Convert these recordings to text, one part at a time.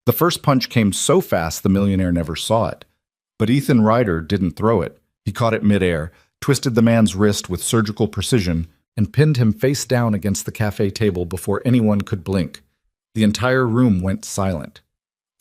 The first punch came so fast the millionaire never saw it. But Ethan Ryder didn't throw it. He caught it midair, twisted the man's wrist with surgical precision, and pinned him face down against the cafe table before anyone could blink. The entire room went silent.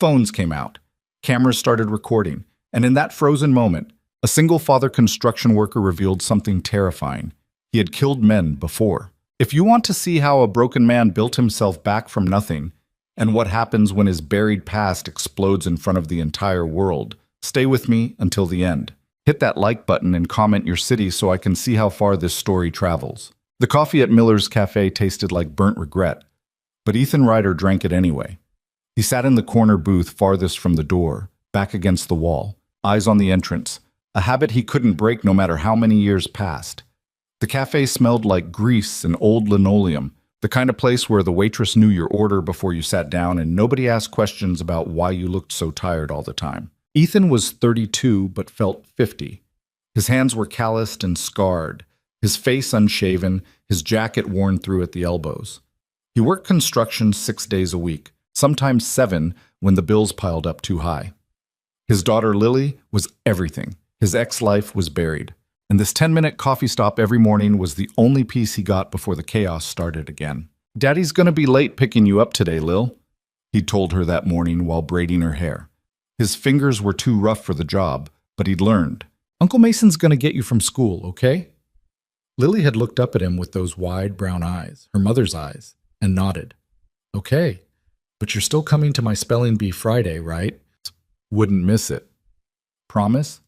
Phones came out. Cameras started recording. And in that frozen moment, a single-father construction worker revealed something terrifying. He had killed men before. If you want to see how a broken man built himself back from nothing, and what happens when his buried past explodes in front of the entire world, stay with me until the end. Hit that like button and comment your city so I can see how far this story travels. The coffee at Miller's Café tasted like burnt regret, but Ethan Ryder drank it anyway. He sat in the corner booth farthest from the door, back against the wall, eyes on the entrance, a habit he couldn't break no matter how many years passed. The cafe smelled like grease and old linoleum, the kind of place where the waitress knew your order before you sat down and nobody asked questions about why you looked so tired all the time. Ethan was 32 but felt 50. His hands were calloused and scarred, his face unshaven, his jacket worn through at the elbows. He worked construction 6 days a week, sometimes 7 when the bills piled up too high. His daughter Lily was everything. His ex-life was buried. And this 10-minute coffee stop every morning was the only peace he got before the chaos started again. "Daddy's gonna be late picking you up today, Lil," he told her that morning while braiding her hair. His fingers were too rough for the job, but he'd learned. "Uncle Mason's gonna get you from school, okay?" Lily had looked up at him with those wide brown eyes, her mother's eyes, and nodded. "Okay, but you're still coming to my spelling bee Friday, right?" "Wouldn't miss it." "Promise?"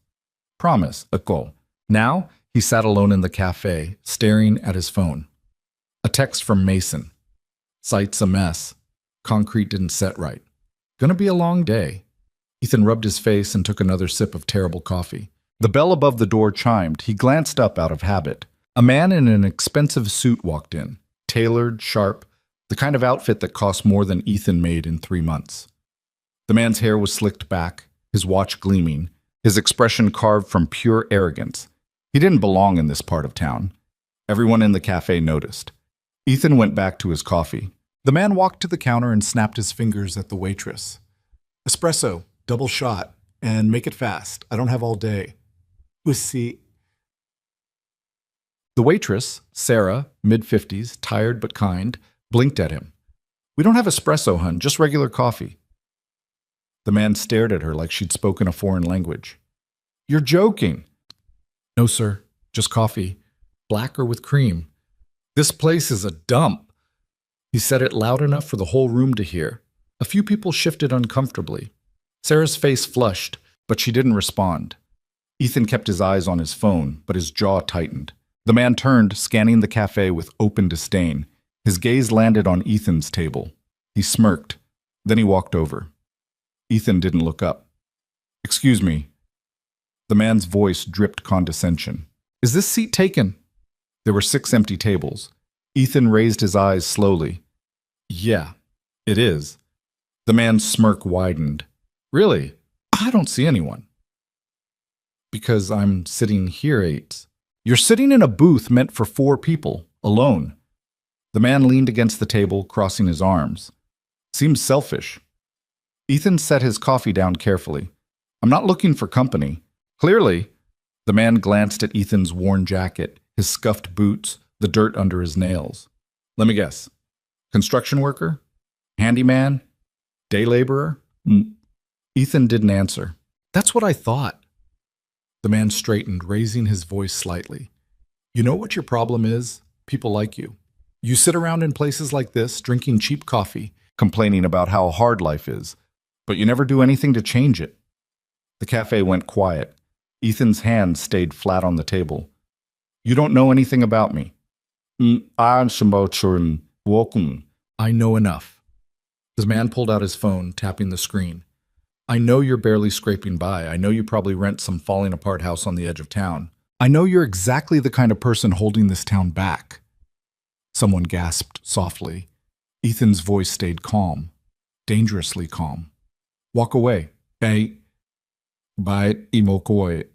"Promise, Uncle." Now, he sat alone in the cafe, staring at his phone. A text from Mason. "Site's a mess. Concrete didn't set right. Gonna be a long day." Ethan rubbed his face and took another sip of terrible coffee. The bell above the door chimed. He glanced up out of habit. A man in an expensive suit walked in, tailored, sharp, the kind of outfit that cost more than Ethan made in 3 months. The man's hair was slicked back, his watch gleaming, his expression carved from pure arrogance. He didn't belong in this part of town. Everyone in the cafe noticed. Ethan went back to his coffee. The man walked to the counter and snapped his fingers at the waitress. "Espresso, double shot, and make it fast. I don't have all day." "Usi." The waitress, Sarah, mid-50s, tired but kind, blinked at him. "We don't have espresso, hun, just regular coffee." The man stared at her like she'd spoken a foreign language. "You're joking." "No, sir, just coffee, black or with cream. This place is a dump." He said it loud enough for the whole room to hear. A few people shifted uncomfortably. Sarah's face flushed, but she didn't respond. Ethan kept his eyes on his phone, but his jaw tightened. The man turned, scanning the cafe with open disdain. His gaze landed on Ethan's table. He smirked. Then he walked over. Ethan didn't look up. "Excuse me." The man's voice dripped condescension. "Is this seat taken?" There were 6 empty tables. Ethan raised his eyes slowly. "Yeah, it is." The man's smirk widened. "Really? I don't see anyone." "Because I'm sitting here 8. You're sitting in a booth meant for 4 people, alone." The man leaned against the table, crossing his arms. "Seems selfish." Ethan set his coffee down carefully. "I'm not looking for company." "Clearly." The man glanced at Ethan's worn jacket, his scuffed boots, the dirt under his nails. "Let me guess. Construction worker? Handyman? Day laborer?" Ethan didn't answer. "That's what I thought." The man straightened, raising his voice slightly. "You know what your problem is? People like you. You sit around in places like this, drinking cheap coffee, complaining about how hard life is, but you never do anything to change it." The cafe went quiet. Ethan's hand stayed flat on the table. "You don't know anything about me." I know enough." The man pulled out his phone, tapping the screen. "I know you're barely scraping by. I know you probably rent some falling-apart house on the edge of town. I know you're exactly the kind of person holding this town back." Someone gasped softly. Ethan's voice stayed calm, dangerously calm. "Walk away." "Hey, bye, imokoi."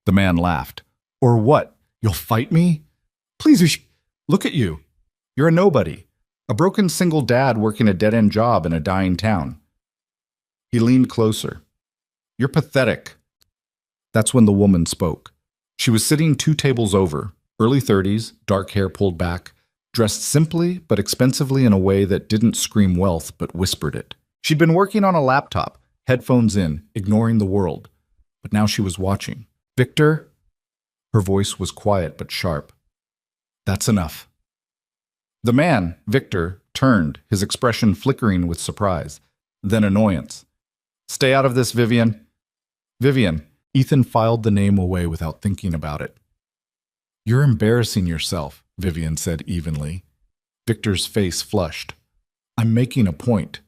The man laughed. "Or what? You'll fight me? Please, look at you. You're a nobody. A broken single dad working a dead-end job in a dying town." He leaned closer. You're pathetic. That's when the woman spoke. She was sitting 2 tables over, early 30s, dark hair pulled back, dressed simply but expensively in a way that didn't scream wealth but whispered it. She'd been working on a laptop, headphones in, ignoring the world. But now she was watching. Victor? Her voice was quiet but sharp. That's enough. The man, Victor, turned, his expression flickering with surprise, then annoyance. Stay out of this, Vivian. Vivian. Ethan filed the name away without thinking about it. You're embarrassing yourself, Vivian said evenly. Victor's face flushed. I'm making a point.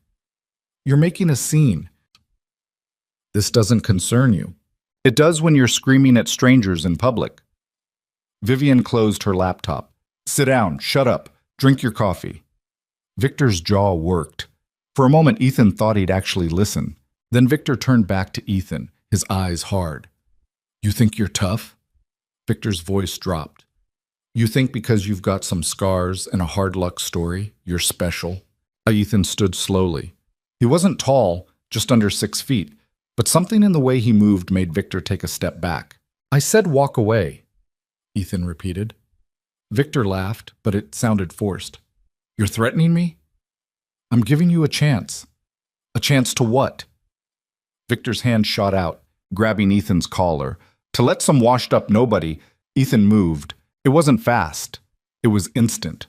You're making a scene. This doesn't concern you. It does when you're screaming at strangers in public. Vivian closed her laptop. Sit down, shut up, drink your coffee. Victor's jaw worked. For a moment, Ethan thought he'd actually listen. Then Victor turned back to Ethan, his eyes hard. You think you're tough? Victor's voice dropped. You think because you've got some scars and a hard luck story, you're special? Ethan stood slowly. He wasn't tall, just under 6 feet, but something in the way he moved made Victor take a step back. I said walk away, Ethan repeated. Victor laughed, but it sounded forced. You're threatening me? I'm giving you a chance. A chance to what? Victor's hand shot out, grabbing Ethan's collar. To let some washed-up nobody, Ethan moved. It wasn't fast. It was instant.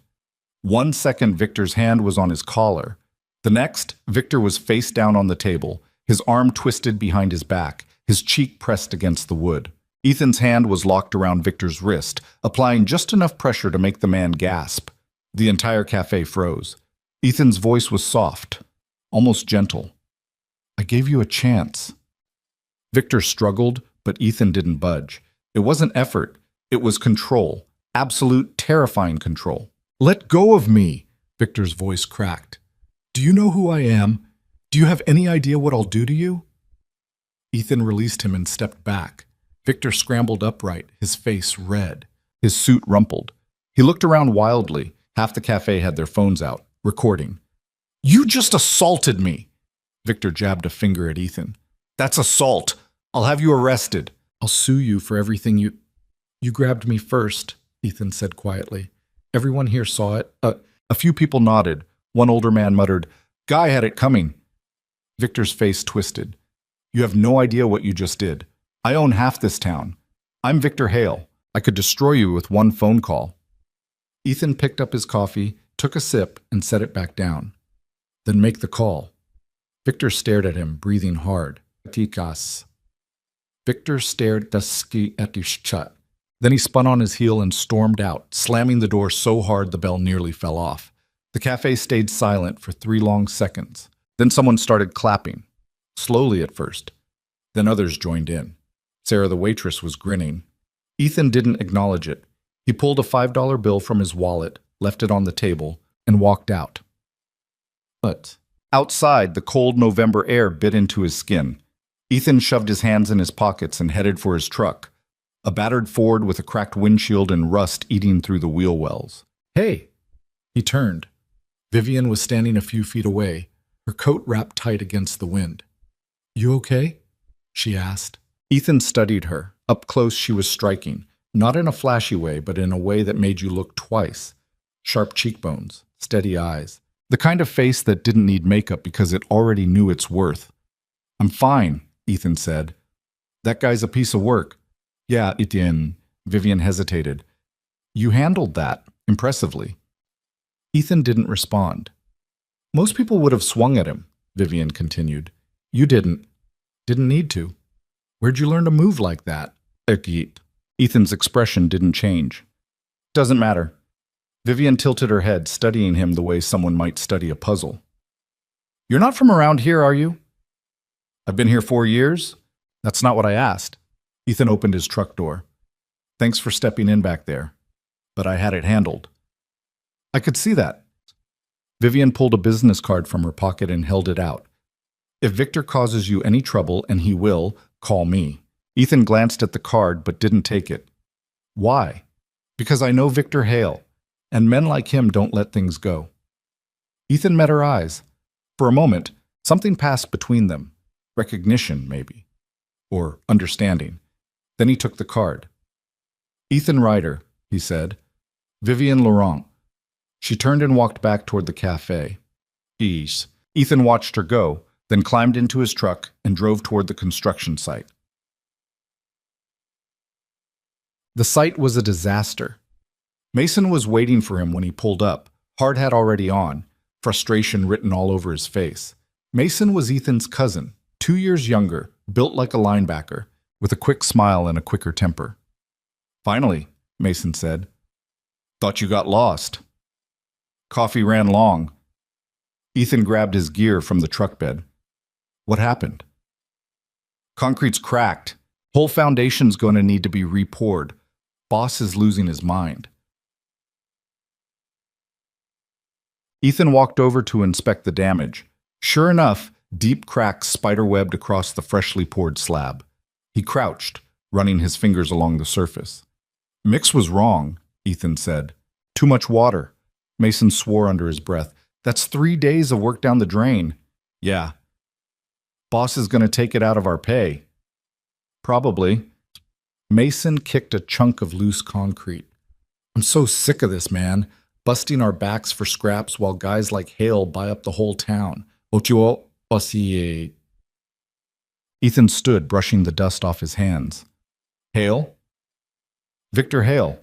1 second, Victor's hand was on his collar. The next, Victor was face down on the table, his arm twisted behind his back, his cheek pressed against the wood. Ethan's hand was locked around Victor's wrist, applying just enough pressure to make the man gasp. The entire cafe froze. Ethan's voice was soft, almost gentle. I gave you a chance. Victor struggled, but Ethan didn't budge. It wasn't effort. It was control. Absolute, terrifying control. Let go of me, Victor's voice cracked. Do you know who I am? Do you have any idea what I'll do to you? Ethan released him and stepped back. Victor scrambled upright, his face red. His suit rumpled. He looked around wildly. Half the cafe had their phones out, recording. You just assaulted me! Victor jabbed a finger at Ethan. That's assault! I'll have you arrested. I'll sue you for everything you... You grabbed me first, Ethan said quietly. Everyone here saw it. A few people nodded. One older man muttered, Guy had it coming. Victor's face twisted. You have no idea what you just did. I own half this town. I'm Victor Hale. I could destroy you with one phone call. Ethan picked up his coffee, took a sip, and set it back down. Then make the call. Victor stared at him, breathing hard. Tikas. Victor stared at shut. Then he spun on his heel and stormed out, slamming the door so hard the bell nearly fell off. The cafe stayed silent for 3 long seconds. Then someone started clapping, slowly at first. Then others joined in. Sarah, the waitress, was grinning. Ethan didn't acknowledge it. He pulled a $5 bill from his wallet, left it on the table, and walked out. But outside, the cold November air bit into his skin. Ethan shoved his hands in his pockets and headed for his truck, a battered Ford with a cracked windshield and rust eating through the wheel wells. Hey! He turned. Vivian was standing a few feet away, her coat wrapped tight against the wind. You okay? She asked. Ethan studied her. Up close, she was striking, not in a flashy way, but in a way that made you look twice. Sharp cheekbones, steady eyes, the kind of face that didn't need makeup because it already knew its worth. I'm fine, Ethan said. That guy's a piece of work. Yeah, Etienne. Vivian hesitated. You handled that impressively. Ethan didn't respond. Most people would have swung at him, Vivian continued. You didn't. Didn't need to. Where'd you learn to move like that? Ethan's expression didn't change. Doesn't matter. Vivian tilted her head, studying him the way someone might study a puzzle. You're not from around here, are you? I've been here 4 years. That's not what I asked. Ethan opened his truck door. Thanks for stepping in back there. But I had it handled. I could see that. Vivian pulled a business card from her pocket and held it out. If Victor causes you any trouble, and he will, call me. Ethan glanced at the card but didn't take it. Why? Because I know Victor Hale, and men like him don't let things go. Ethan met her eyes. For a moment, something passed between them. Recognition, maybe. Or understanding. Then he took the card. Ethan Ryder, he said. Vivian Laurent. She turned and walked back toward the cafe. Ease. Ethan watched her go, then climbed into his truck and drove toward the construction site. The site was a disaster. Mason was waiting for him when he pulled up, hard hat already on, frustration written all over his face. Mason was Ethan's cousin, 2 years younger, built like a linebacker, with a quick smile and a quicker temper. Finally, Mason said. Thought you got lost. Coffee ran long. Ethan grabbed his gear from the truck bed. What happened? Concrete's cracked. Whole foundation's going to need to be repoured. Boss is losing his mind. Ethan walked over to inspect the damage. Sure enough, deep cracks spiderwebbed across the freshly poured slab. He crouched, running his fingers along the surface. Mix was wrong, Ethan said. Too much water. Mason swore under his breath. That's 3 days of work down the drain. Yeah. Boss is going to take it out of our pay. Probably. Mason kicked a chunk of loose concrete. I'm so sick of this, man. Busting our backs for scraps while guys like Hale buy up the whole town. Ocho aussi. Ethan stood, brushing the dust off his hands. Hale? Victor Hale.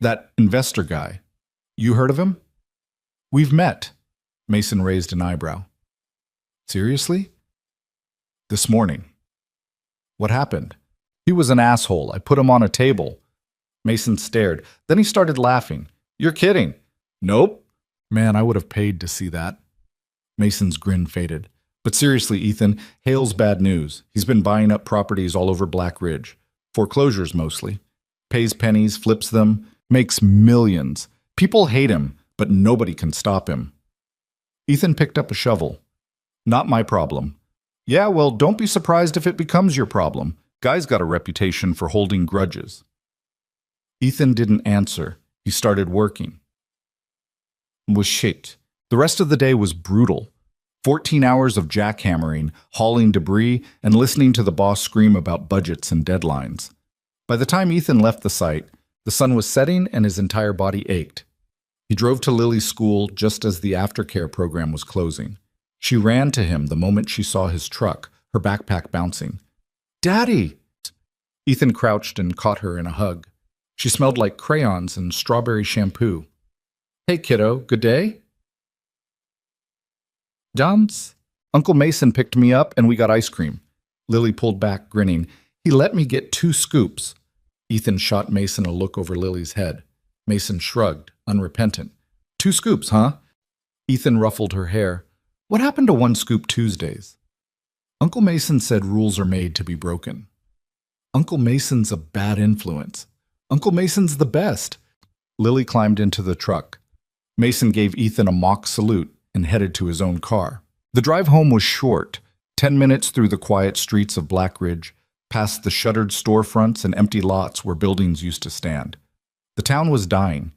That investor guy. You heard of him? We've met. Mason raised an eyebrow. Seriously? This morning. What happened? He was an asshole. I put him on a table. Mason stared. Then he started laughing. You're kidding. Nope. Man, I would have paid to see that. Mason's grin faded. But seriously, Ethan, Hale's bad news. He's been buying up properties all over Black Ridge. Foreclosures mostly. Pays pennies, flips them, makes millions. People hate him, but nobody can stop him. Ethan picked up a shovel. Not my problem. Yeah, well, don't be surprised if it becomes your problem. Guy's got a reputation for holding grudges. Ethan didn't answer. He started working. Was shit. The rest of the day was brutal. 14 hours of jackhammering, hauling debris, and listening to the boss scream about budgets and deadlines. By the time Ethan left the site, the sun was setting and his entire body ached. He drove to Lily's school just as the aftercare program was closing. She ran to him the moment she saw his truck, her backpack bouncing. Daddy! Ethan crouched and caught her in a hug. She smelled like crayons and strawberry shampoo. Hey, kiddo, good day? Johns? Uncle Mason picked me up and we got ice cream. Lily pulled back, grinning. He let me get 2 scoops. Ethan shot Mason a look over Lily's head. Mason shrugged, unrepentant. 2 scoops, huh? Ethan ruffled her hair. What happened to 1 scoop Tuesdays? Uncle Mason said rules are made to be broken. Uncle Mason's a bad influence. Uncle Mason's the best. Lily climbed into the truck. Mason gave Ethan a mock salute and headed to his own car. The drive home was short, 10 minutes through the quiet streets of Black Ridge, past the shuttered storefronts and empty lots where buildings used to stand. The town was dying.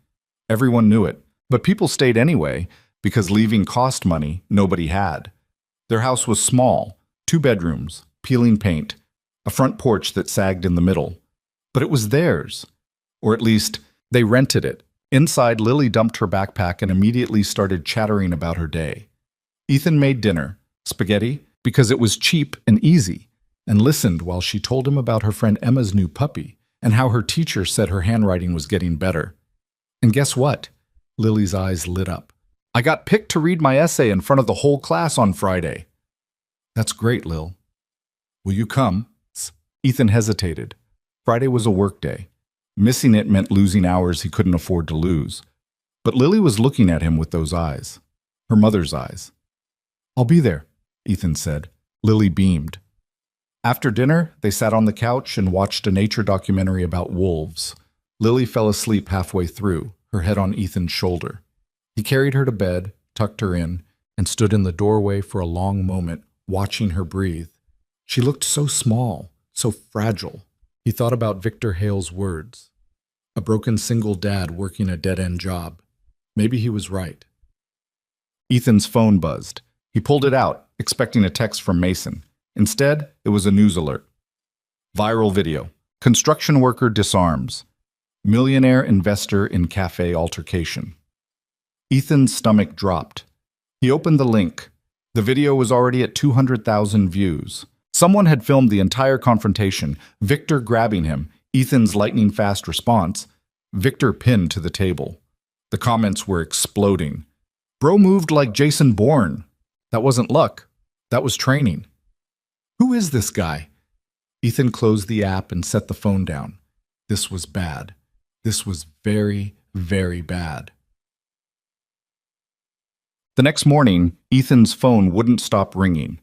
Everyone knew it, but people stayed anyway because leaving cost money nobody had. Their house was small, 2 bedrooms, peeling paint, a front porch that sagged in the middle. But it was theirs, or at least they rented it. Inside, Lily dumped her backpack and immediately started chattering about her day. Ethan made dinner, spaghetti, because it was cheap and easy, and listened while she told him about her friend Emma's new puppy and how her teacher said her handwriting was getting better. And guess what? Lily's eyes lit up. I got picked to read my essay in front of the whole class on Friday. That's great, Lil. Will you come? Ethan hesitated. Friday was a work day. Missing it meant losing hours he couldn't afford to lose. But Lily was looking at him with those eyes. Her mother's eyes. I'll be there, Ethan said. Lily beamed. After dinner, they sat on the couch and watched a nature documentary about wolves. Lily fell asleep halfway through, her head on Ethan's shoulder. He carried her to bed, tucked her in, and stood in the doorway for a long moment, watching her breathe. She looked so small, so fragile. He thought about Victor Hale's words. A broken single dad working a dead-end job. Maybe he was right. Ethan's phone buzzed. He pulled it out, expecting a text from Mason. Instead, it was a news alert. Viral video. Construction worker disarms. Millionaire investor in cafe altercation. Ethan's stomach dropped. He opened the link. The video was already at 200,000 views. Someone had filmed the entire confrontation, Victor grabbing him, Ethan's lightning-fast response, Victor pinned to the table. The comments were exploding. Bro moved like Jason Bourne. That wasn't luck. That was training. Who is this guy? Ethan closed the app and set the phone down. This was bad. This was very, very bad. The next morning, Ethan's phone wouldn't stop ringing.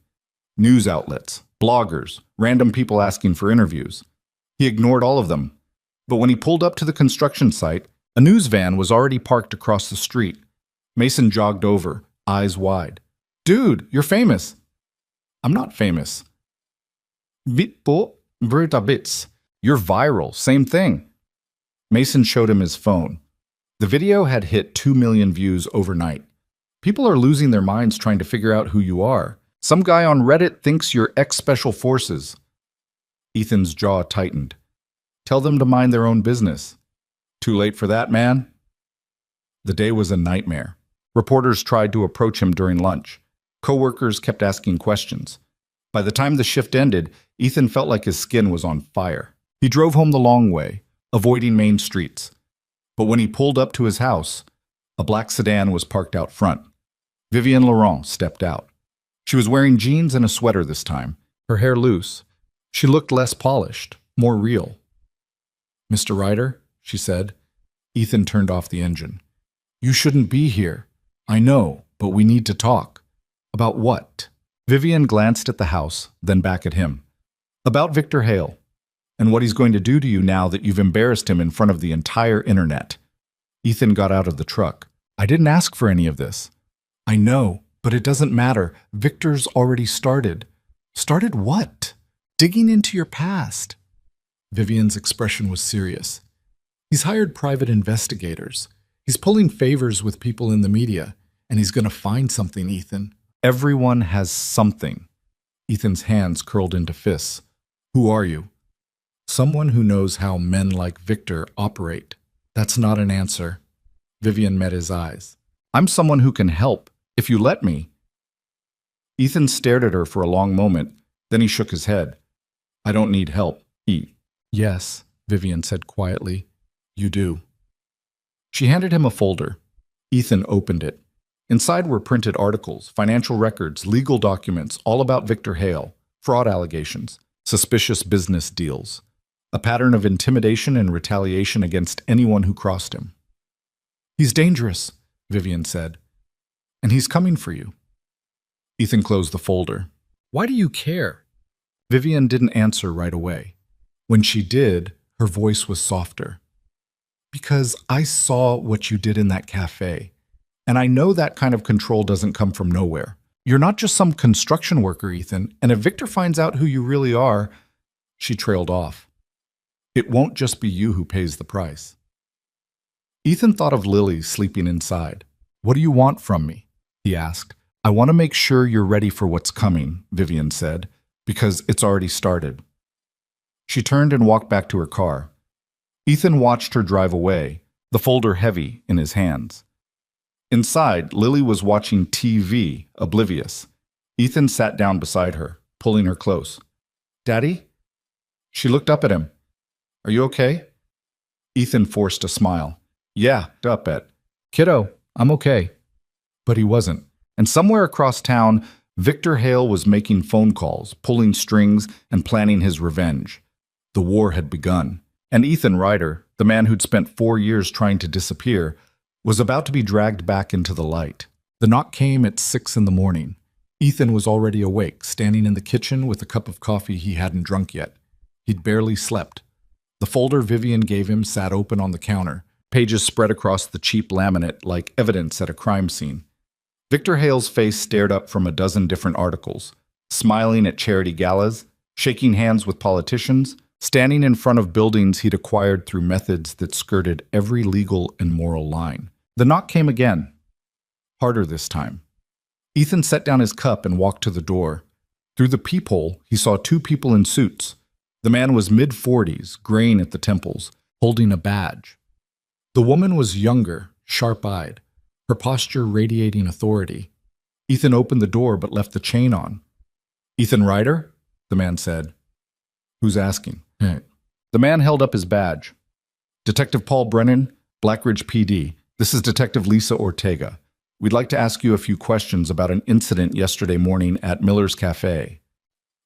News outlets, bloggers, random people asking for interviews. He ignored all of them. But when he pulled up to the construction site, a news van was already parked across the street. Mason jogged over, eyes wide. Dude, you're famous. I'm not famous. Vitpo Bruta Bits. You're viral, same thing. Mason showed him his phone. The video had hit 2 million views overnight. People are losing their minds trying to figure out who you are. Some guy on Reddit thinks you're ex-special forces. Ethan's jaw tightened. Tell them to mind their own business. Too late for that, man. The day was a nightmare. Reporters tried to approach him during lunch. Coworkers kept asking questions. By the time the shift ended, Ethan felt like his skin was on fire. He drove home the long way, avoiding main streets. But when he pulled up to his house, a black sedan was parked out front. Vivienne Laurent stepped out. She was wearing jeans and a sweater this time, her hair loose. She looked less polished, more real. Mr. Ryder, she said. Ethan turned off the engine. You shouldn't be here. I know, but we need to talk. About what? Vivienne glanced at the house, then back at him. About Victor Hale, and what he's going to do to you now that you've embarrassed him in front of the entire internet. Ethan got out of the truck. I didn't ask for any of this. I know, but it doesn't matter. Victor's already started. Started what? Digging into your past. Vivienne's expression was serious. He's hired private investigators. He's pulling favors with people in the media, and he's going to find something, Ethan. Everyone has something. Ethan's hands curled into fists. Who are you? Someone who knows how men like Victor operate. That's not an answer. Vivienne met his eyes. I'm someone who can help, if you let me. Ethan stared at her for a long moment, then he shook his head. I don't need help. Yes, Vivienne said quietly. You do. She handed him a folder. Ethan opened it. Inside were printed articles, financial records, legal documents, all about Victor Hale, fraud allegations, suspicious business deals, a pattern of intimidation and retaliation against anyone who crossed him. He's dangerous, Vivienne said, and he's coming for you. Ethan closed the folder. Why do you care? Vivienne didn't answer right away. When she did, her voice was softer. Because I saw what you did in that cafe, and I know that kind of control doesn't come from nowhere. You're not just some construction worker, Ethan, and if Victor finds out who you really are, she trailed off. It won't just be you who pays the price. Ethan thought of Lily sleeping inside. What do you want from me? He asked. I want to make sure you're ready for what's coming, Vivienne said, because it's already started. She turned and walked back to her car. Ethan watched her drive away, the folder heavy in his hands. Inside, Lily was watching TV, oblivious. Ethan sat down beside her, pulling her close. Daddy? She looked up at him. Are you okay? Ethan forced a smile. Yeah, up at. Kiddo, I'm okay. But he wasn't. And somewhere across town, Victor Hale was making phone calls, pulling strings, and planning his revenge. The war had begun. And Ethan Ryder, the man who'd spent 4 years trying to disappear, was about to be dragged back into the light. The knock came at 6 a.m. Ethan was already awake, standing in the kitchen with a cup of coffee he hadn't drunk yet. He'd barely slept. The folder Vivienne gave him sat open on the counter, pages spread across the cheap laminate like evidence at a crime scene. Victor Hale's face stared up from a dozen different articles, smiling at charity galas, shaking hands with politicians, standing in front of buildings he'd acquired through methods that skirted every legal and moral line. The knock came again, harder this time. Ethan set down his cup and walked to the door. Through the peephole, he saw two people in suits. The man was mid-40s, graying at the temples, holding a badge. The woman was younger, sharp-eyed, her posture radiating authority. Ethan opened the door but left the chain on. "Ethan Ryder?" the man said. "Who's asking?" The man held up his badge. "Detective Paul Brennan, Blackridge PD. This is Detective Lisa Ortega. We'd like to ask you a few questions about an incident yesterday morning at Miller's Café."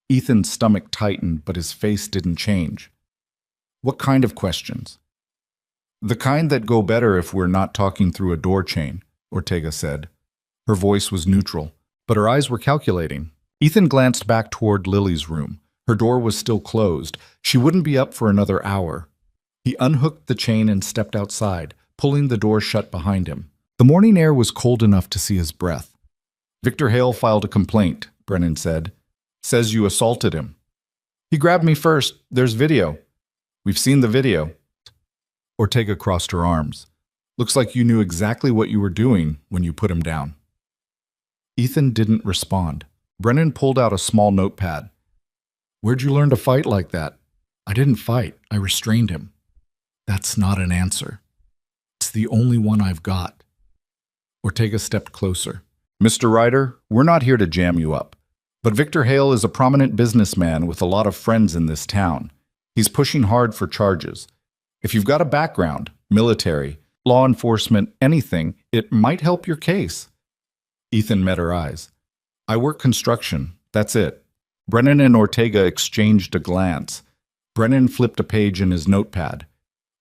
Ethan's stomach tightened, but his face didn't change. "What kind of questions?" "The kind that go better if we're not talking through a door chain," Ortega said. Her voice was neutral, but her eyes were calculating. Ethan glanced back toward Lily's room. Her door was still closed. She wouldn't be up for another hour. He unhooked the chain and stepped outside, pulling the door shut behind him. The morning air was cold enough to see his breath. "Victor Hale filed a complaint," Brennan said. "Says you assaulted him." "He grabbed me first. There's video." "We've seen the video." Ortega crossed her arms. "Looks like you knew exactly what you were doing when you put him down." Ethan didn't respond. Brennan pulled out a small notepad. "Where'd you learn to fight like that?" "I didn't fight. I restrained him." "That's not an answer." "It's the only one I've got." Ortega stepped closer. "Mr. Ryder, we're not here to jam you up. But Victor Hale is a prominent businessman with a lot of friends in this town. He's pushing hard for charges. If you've got a background, military, law enforcement, anything, it might help your case." Ethan met her eyes. "I work construction. That's it." Brennan and Ortega exchanged a glance. Brennan flipped a page in his notepad.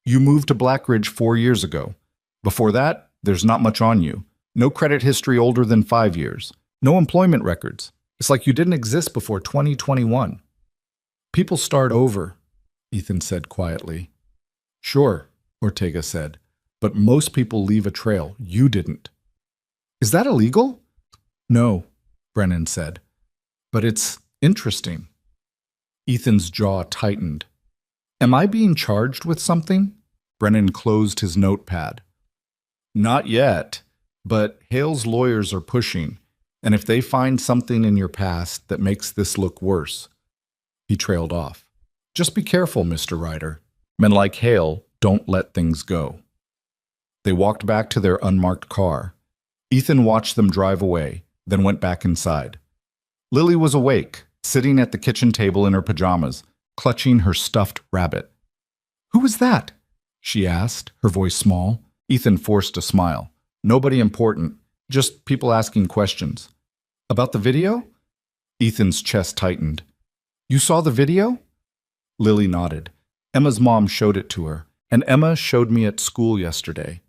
"You moved to Blackridge 4 years ago. Before that, there's not much on you. No credit history older than 5 years. No employment records. It's like you didn't exist before 2021. "People start over," Ethan said quietly. "Sure," Ortega said, "but most people leave a trail. You didn't." "Is that illegal?" "No," Brennan said, "but it's interesting." Ethan's jaw tightened. "Am I being charged with something?" Brennan closed his notepad. "Not yet, but Hale's lawyers are pushing, and if they find something in your past that makes this look worse." He trailed off. "Just be careful, Mr. Ryder. Men like Hale don't let things go." They walked back to their unmarked car. Ethan watched them drive away, then went back inside. Lily was awake, sitting at the kitchen table in her pajamas, clutching her stuffed rabbit. "Who was that?" she asked, her voice small. Ethan forced a smile. "Nobody important, just people asking questions." "About the video?" Ethan's chest tightened. "You saw the video?" Lily nodded. "Emma's mom showed it to her, and Emma showed me at school yesterday.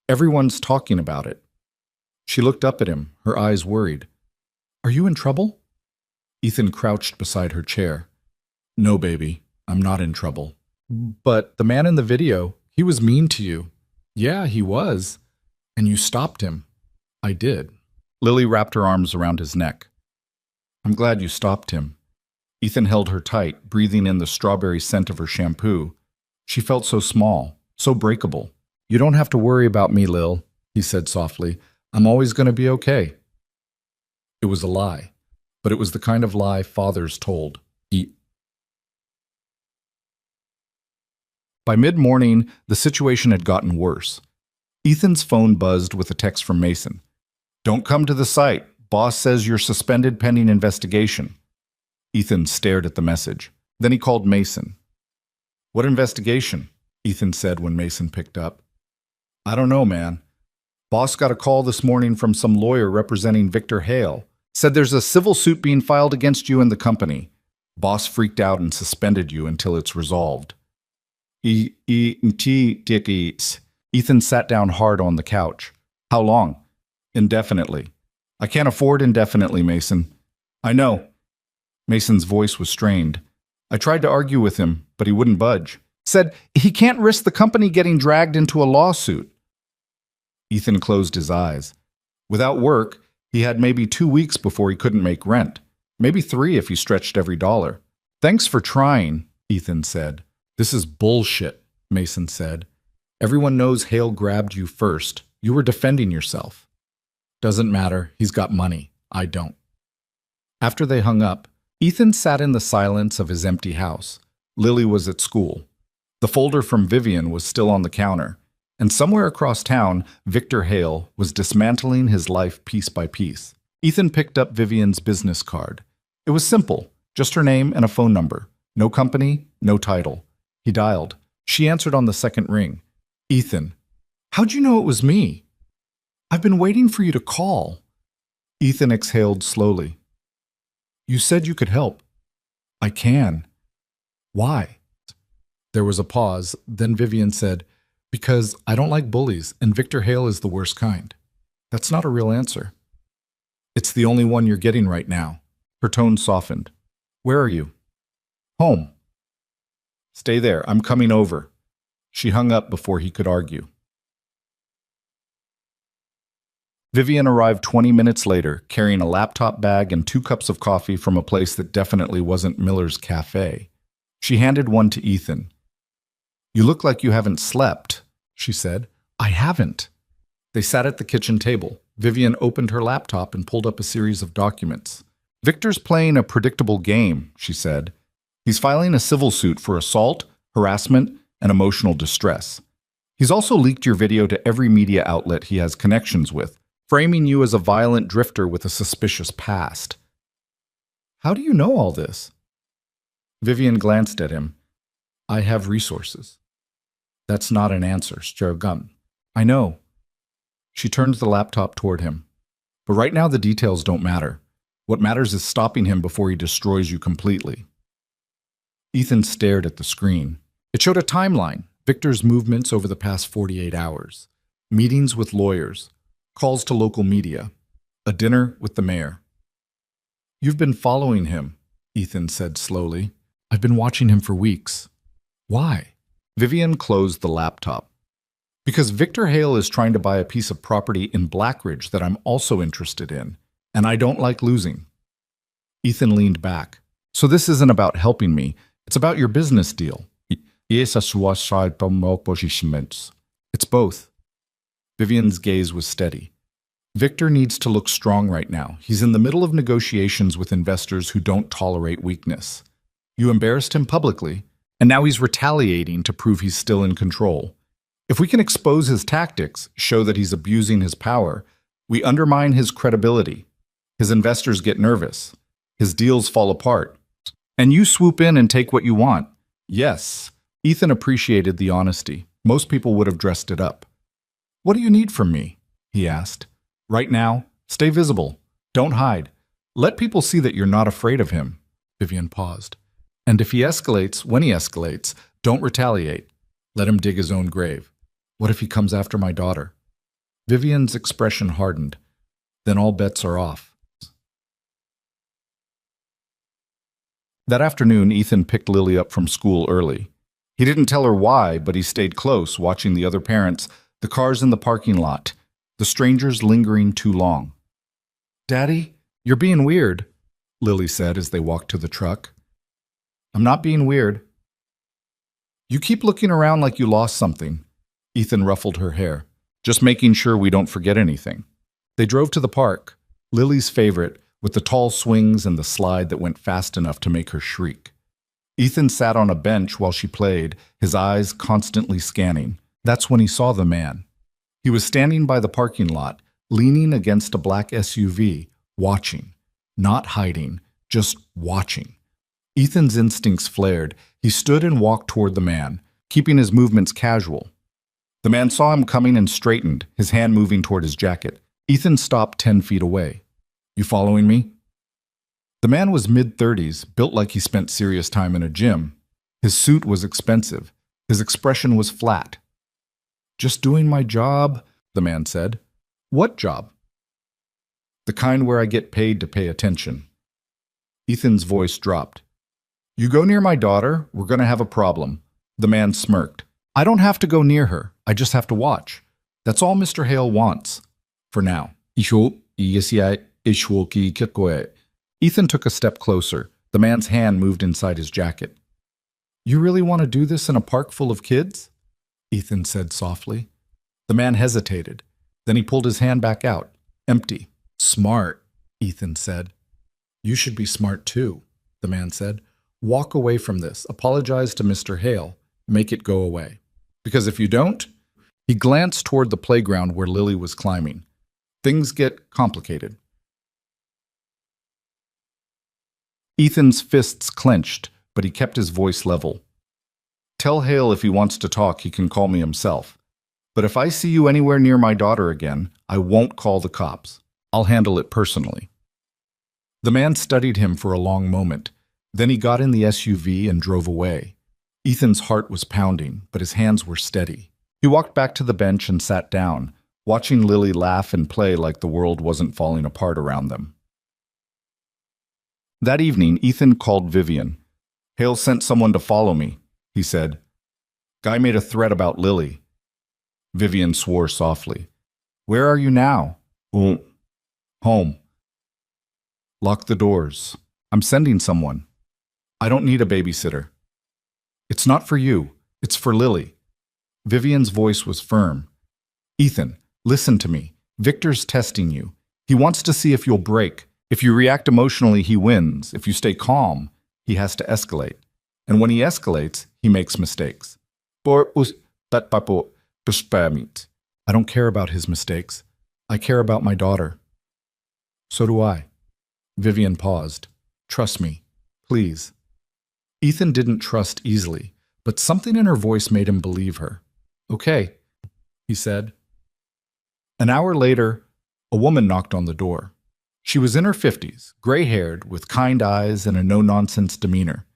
Everyone's talking about it." She looked up at him, her eyes worried. "Are you in trouble?" Ethan crouched beside her chair. "No, baby, I'm not in trouble." "But the man in the video, he was mean to you." "Yeah, he was. And you stopped him." "I did." Lily wrapped her arms around his neck. "I'm glad you stopped him." Ethan held her tight, breathing in the strawberry scent of her shampoo. She felt so small, so breakable. "You don't have to worry about me, Lil," he said softly. "I'm always going to be okay." It was a lie, but it was the kind of lie fathers told. By mid-morning, the situation had gotten worse. Ethan's phone buzzed with a text from Mason. "Don't come to the site. Boss says you're suspended pending investigation." Ethan stared at the message. Then he called Mason. "What investigation?" Ethan said when Mason picked up. "I don't know, man. Boss got a call this morning from some lawyer representing Victor Hale. Said there's a civil suit being filed against you and the company. Boss freaked out and suspended you until it's resolved." Ethan sat down hard on the couch. "How long?" "Indefinitely." "I can't afford indefinitely, Mason." "I know." Mason's voice was strained. "I tried to argue with him, but he wouldn't budge. Said he can't risk the company getting dragged into a lawsuit." Ethan closed his eyes. Without work, he had maybe 2 weeks before he couldn't make rent. Maybe 3 if he stretched every dollar. "Thanks for trying," Ethan said. "This is bullshit," Mason said. "Everyone knows Hale grabbed you first. You were defending yourself." "Doesn't matter. He's got money. I don't." After they hung up, Ethan sat in the silence of his empty house. Lily was at school. The folder from Vivian was still on the counter. And somewhere across town, Victor Hale was dismantling his life piece by piece. Ethan picked up Vivian's business card. It was simple, just her name and a phone number. No company, no title. He dialed. She answered on the second ring. Ethan, how'd you know it was me? I've been waiting for you to call. Ethan exhaled slowly. You said you could help. I can. Why? There was a pause. Then Vivian said, because I don't like bullies, and Victor Hale is the worst kind. That's not a real answer. It's the only one you're getting right now. Her tone softened. Where are you? Home. Stay there. I'm coming over. She hung up before he could argue. Vivian arrived 20 minutes later, carrying a laptop bag and 2 cups of coffee from a place that definitely wasn't Miller's Café. She handed one to Ethan. You look like you haven't slept, she said. I haven't. They sat at the kitchen table. Vivian opened her laptop and pulled up a series of documents. Victor's playing a predictable game, she said. He's filing a civil suit for assault, harassment, and emotional distress. He's also leaked your video to every media outlet he has connections with, framing you as a violent drifter with a suspicious past. How do you know all this? Vivian glanced at him. I have resources. That's not an answer, Sturgum. I know. She turned the laptop toward him. But right now the details don't matter. What matters is stopping him before he destroys you completely. Ethan stared at the screen. It showed a timeline, Victor's movements over the past 48 hours, meetings with lawyers, calls to local media, a dinner with the mayor. You've been following him, Ethan said slowly. I've been watching him for weeks. Why? Vivian closed the laptop. Because Victor Hale is trying to buy a piece of property in Blackridge that I'm also interested in, and I don't like losing. Ethan leaned back. So this isn't about helping me, it's about your business deal. It's both. Vivian's gaze was steady. Victor needs to look strong right now. He's in the middle of negotiations with investors who don't tolerate weakness. You embarrassed him publicly, and now he's retaliating to prove he's still in control. If we can expose his tactics, show that he's abusing his power, we undermine his credibility. His investors get nervous. His deals fall apart. And you swoop in and take what you want. Yes, Ethan appreciated the honesty. Most people would have dressed it up. What do you need from me? He asked. Right now, stay visible. Don't hide. Let people see that you're not afraid of him. Vivian paused. And if he escalates, when he escalates, don't retaliate. Let him dig his own grave. What if he comes after my daughter? Vivian's expression hardened. Then all bets are off. That afternoon, Ethan picked Lily up from school early. He didn't tell her why, but he stayed close, watching the other parents, the cars in the parking lot, the strangers lingering too long. Daddy, you're being weird, Lily said as they walked to the truck. I'm not being weird. You keep looking around like you lost something. Ethan ruffled her hair, just making sure we don't forget anything. They drove to the park, Lily's favorite, with the tall swings and the slide that went fast enough to make her shriek. Ethan sat on a bench while she played, his eyes constantly scanning. That's when he saw the man. He was standing by the parking lot, leaning against a black SUV, watching. Not hiding, just watching. Ethan's instincts flared. He stood and walked toward the man, keeping his movements casual. The man saw him coming and straightened, his hand moving toward his jacket. Ethan stopped 10 feet away. You following me? The man was mid-30s, built like he spent serious time in a gym. His suit was expensive. His expression was flat. Just doing my job, the man said. What job? The kind where I get paid to pay attention. Ethan's voice dropped. You go near my daughter, we're going to have a problem. The man smirked. I don't have to go near her. I just have to watch. That's all Mr. Hale wants. For now. Ethan took a step closer. The man's hand moved inside his jacket. You really want to do this in a park full of kids? Ethan said softly. The man hesitated. Then he pulled his hand back out. Empty. Smart, Ethan said. You should be smart too. the man said. Walk away from this. Apologize to Mr. Hale. Make it go away. Because if you don't, he glanced toward the playground where Lily was climbing. Things get complicated. Ethan's fists clenched, but he kept his voice level. Tell Hale if he wants to talk, he can call me himself. But if I see you anywhere near my daughter again, I won't call the cops. I'll handle it personally. The man studied him for a long moment. Then he got in the SUV and drove away. Ethan's heart was pounding, but his hands were steady. He walked back to the bench and sat down, watching Lily laugh and play like the world wasn't falling apart around them. That evening, Ethan called Vivian. Hale sent someone to follow me, he said. Guy made a threat about Lily. Vivian swore softly. Where are you now? Home. Lock the doors. I'm sending someone. I don't need a babysitter. It's not for you. It's for Lily. Vivian's voice was firm. Ethan, listen to me. Victor's testing you. He wants to see if you'll break. If you react emotionally, he wins. If you stay calm, he has to escalate. And when he escalates, he makes mistakes. I don't care about his mistakes. I care about my daughter. So do I. Vivian paused. Trust me, please. Ethan didn't trust easily, but something in her voice made him believe her. Okay, he said. An hour later, a woman knocked on the door. She was in her 50s, gray-haired, with kind eyes and a no-nonsense demeanor.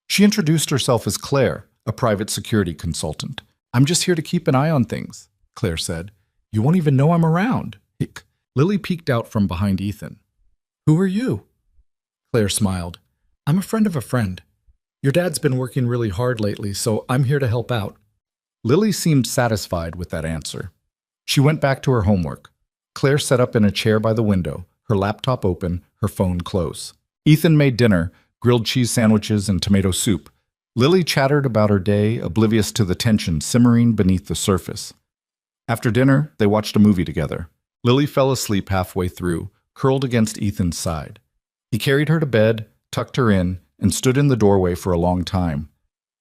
She introduced herself as Claire, a private security consultant. I'm just here to keep an eye on things, Claire said. You won't even know I'm around. Lily peeked out from behind Ethan. Who are you? Claire smiled. I'm a friend of a friend. Your dad's been working really hard lately, so I'm here to help out. Lily seemed satisfied with that answer. She went back to her homework. Claire sat up in a chair by the window, her laptop open, her phone close. Ethan made dinner, grilled cheese sandwiches and tomato soup. Lily chattered about her day, oblivious to the tension simmering beneath the surface. After dinner, they watched a movie together. Lily fell asleep halfway through, curled against Ethan's side. He carried her to bed, tucked her in, and stood in the doorway for a long time.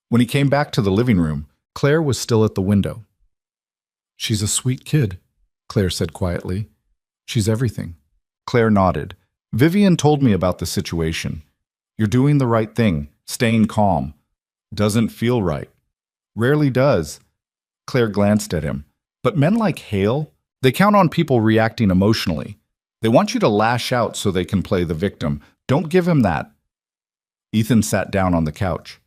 When he came back to the living room, Claire was still at the window. She's a sweet kid, Claire said quietly. She's everything. Claire nodded. Vivian told me about the situation. You're doing the right thing, staying calm. Doesn't feel right. Rarely does. Claire glanced at him. But men like Hale, they count on people reacting emotionally. They want you to lash out so they can play the victim. Don't give him that. Ethan sat down on the couch.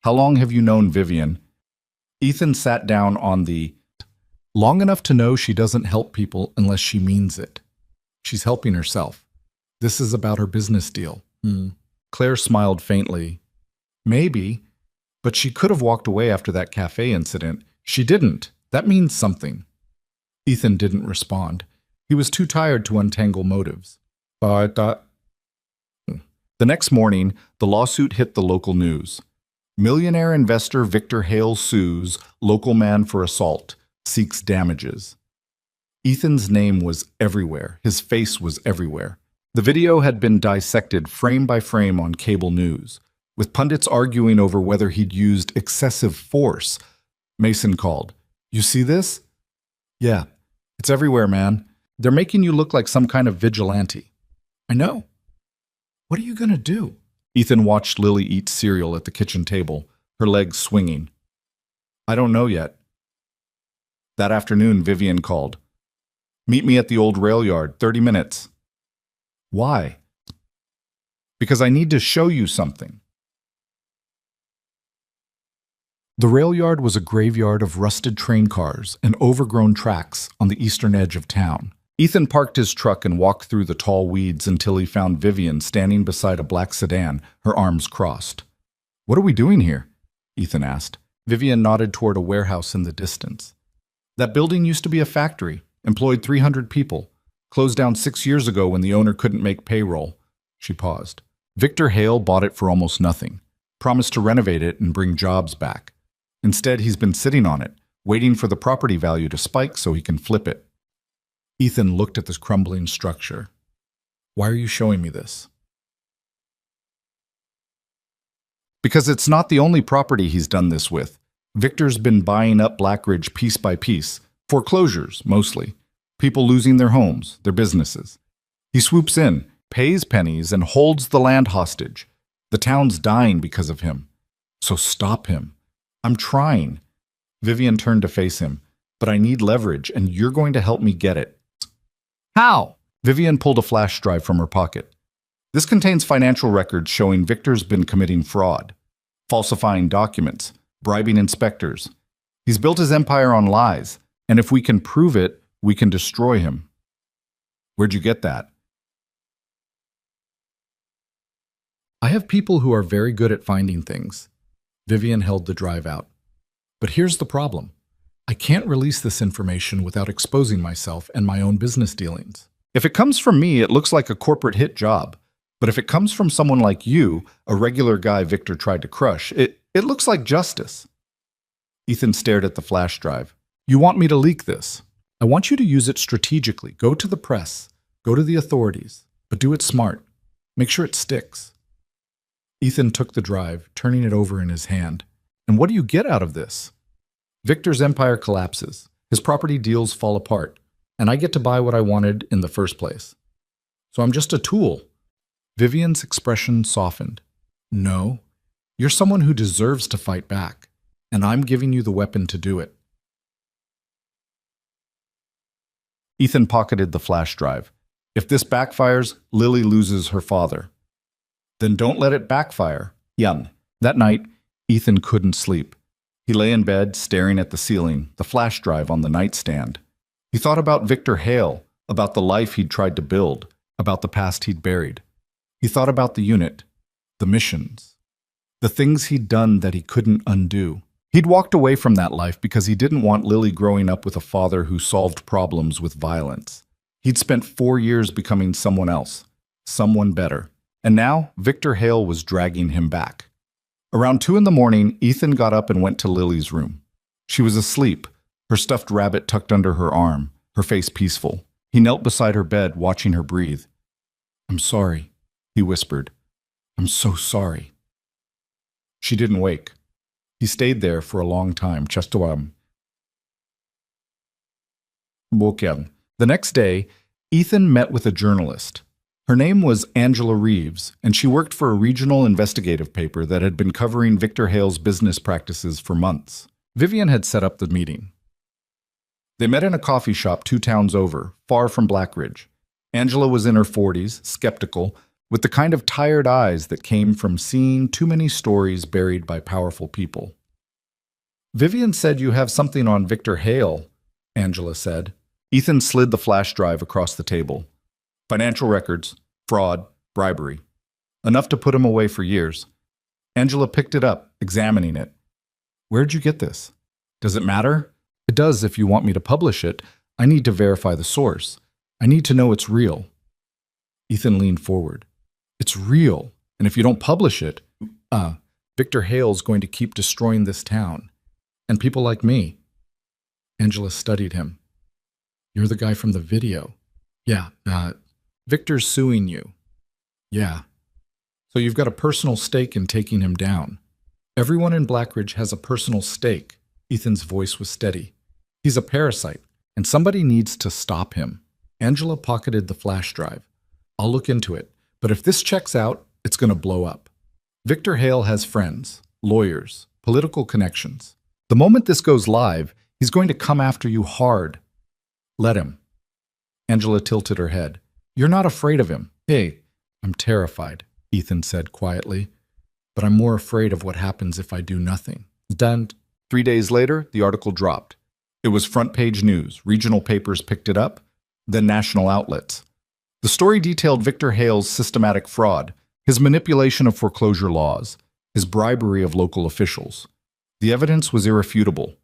How long have you known Vivian? Ethan sat down on the long enough to know she doesn't help people unless she means it. She's helping herself. This is about her business deal. Claire smiled faintly. Maybe, but she could have walked away after that cafe incident. She didn't. That means something. Ethan didn't respond. He was too tired to untangle motives. The next morning, the lawsuit hit the local news. Millionaire investor Victor Hale sues local man for assault, seeks damages. Ethan's name was everywhere. His face was everywhere. The video had been dissected frame by frame on cable news, with pundits arguing over whether he'd used excessive force. Mason called. You see this? Yeah, it's everywhere, man. They're making you look like some kind of vigilante. I know. What are you going to do? Ethan watched Lily eat cereal at the kitchen table, her legs swinging. I don't know yet. That afternoon, Vivian called. Meet me at the old rail yard, 30 minutes. Why? Because I need to show you something. The rail yard was a graveyard of rusted train cars and overgrown tracks on the eastern edge of town. Ethan parked his truck and walked through the tall weeds until he found Vivian standing beside a black sedan, her arms crossed. What are we doing here? Ethan asked. Vivian nodded toward a warehouse in the distance. That building used to be a factory, employed 300 people, closed down 6 years ago when the owner couldn't make payroll. She paused. Victor Hale bought it for almost nothing, promised to renovate it and bring jobs back. Instead, he's been sitting on it, waiting for the property value to spike so he can flip it. Ethan looked at this crumbling structure. Why are you showing me this? Because it's not the only property he's done this with. Victor's been buying up Blackridge piece by piece. Foreclosures, mostly. People losing their homes, their businesses. He swoops in, pays pennies, and holds the land hostage. The town's dying because of him. So stop him. I'm trying. Vivian turned to face him. But I need leverage, and you're going to help me get it. How? Vivian pulled a flash drive from her pocket. This contains financial records showing Victor's been committing fraud, falsifying documents, bribing inspectors. He's built his empire on lies, and if we can prove it, we can destroy him. Where'd you get that? I have people who are very good at finding things. Vivian held the drive out. But here's the problem. I can't release this information without exposing myself and my own business dealings. If it comes from me, it looks like a corporate hit job. But if it comes from someone like you, a regular guy Victor tried to crush, it looks like justice. Ethan stared at the flash drive. You want me to leak this? I want you to use it strategically. Go to the press. Go to the authorities. But do it smart. Make sure it sticks. Ethan took the drive, turning it over in his hand. And what do you get out of this? Victor's empire collapses. His property deals fall apart. And I get to buy what I wanted in the first place. So I'm just a tool. Vivian's expression softened. No, you're someone who deserves to fight back, and I'm giving you the weapon to do it. Ethan pocketed the flash drive. If this backfires, Lily loses her father. Then don't let it backfire. Young. That night, Ethan couldn't sleep. He lay in bed, staring at the ceiling, the flash drive on the nightstand. He thought about Victor Hale, about the life he'd tried to build, about the past he'd buried. He thought about the unit, the missions, the things he'd done that he couldn't undo. He'd walked away from that life because he didn't want Lily growing up with a father who solved problems with violence. He'd spent 4 years becoming someone else, someone better. And now, Victor Hale was dragging him back. Around 2 a.m, Ethan got up and went to Lily's room. She was asleep, her stuffed rabbit tucked under her arm, her face peaceful. He knelt beside her bed, watching her breathe. I'm sorry, he whispered. I'm so sorry. She didn't wake. He stayed there for a long time, The next day, Ethan met with a journalist. Her name was Angela Reeves, and she worked for a regional investigative paper that had been covering Victor Hale's business practices for months. Vivian had set up the meeting. They met in a coffee shop 2 towns over, far from Blackridge. Angela was in her 40s, skeptical, with the kind of tired eyes that came from seeing too many stories buried by powerful people. Vivian said you have something on Victor Hale, Angela said. Ethan slid the flash drive across the table. Financial records, fraud, bribery. Enough to put him away for years. Angela picked it up, examining it. Where'd you get this? Does it matter? It does if you want me to publish it. I need to verify the source. I need to know it's real. Ethan leaned forward. It's real, and if you don't publish it, Victor Hale's going to keep destroying this town. And people like me. Angela studied him. You're the guy from the video. Yeah, Victor's suing you. Yeah. So you've got a personal stake in taking him down. Everyone in Blackridge has a personal stake. Ethan's voice was steady. He's a parasite, and somebody needs to stop him. Angela pocketed the flash drive. I'll look into it. But if this checks out, it's going to blow up. Victor Hale has friends, lawyers, political connections. The moment this goes live, he's going to come after you hard. Let him. Angela tilted her head. You're not afraid of him. Hey, I'm terrified, Ethan said quietly. But I'm more afraid of what happens if I do nothing. Done. 3 days later, the article dropped. It was front-page news. Regional papers picked it up, then national outlets. The story detailed Victor Hale's systematic fraud, his manipulation of foreclosure laws, his bribery of local officials. The evidence was irrefutable.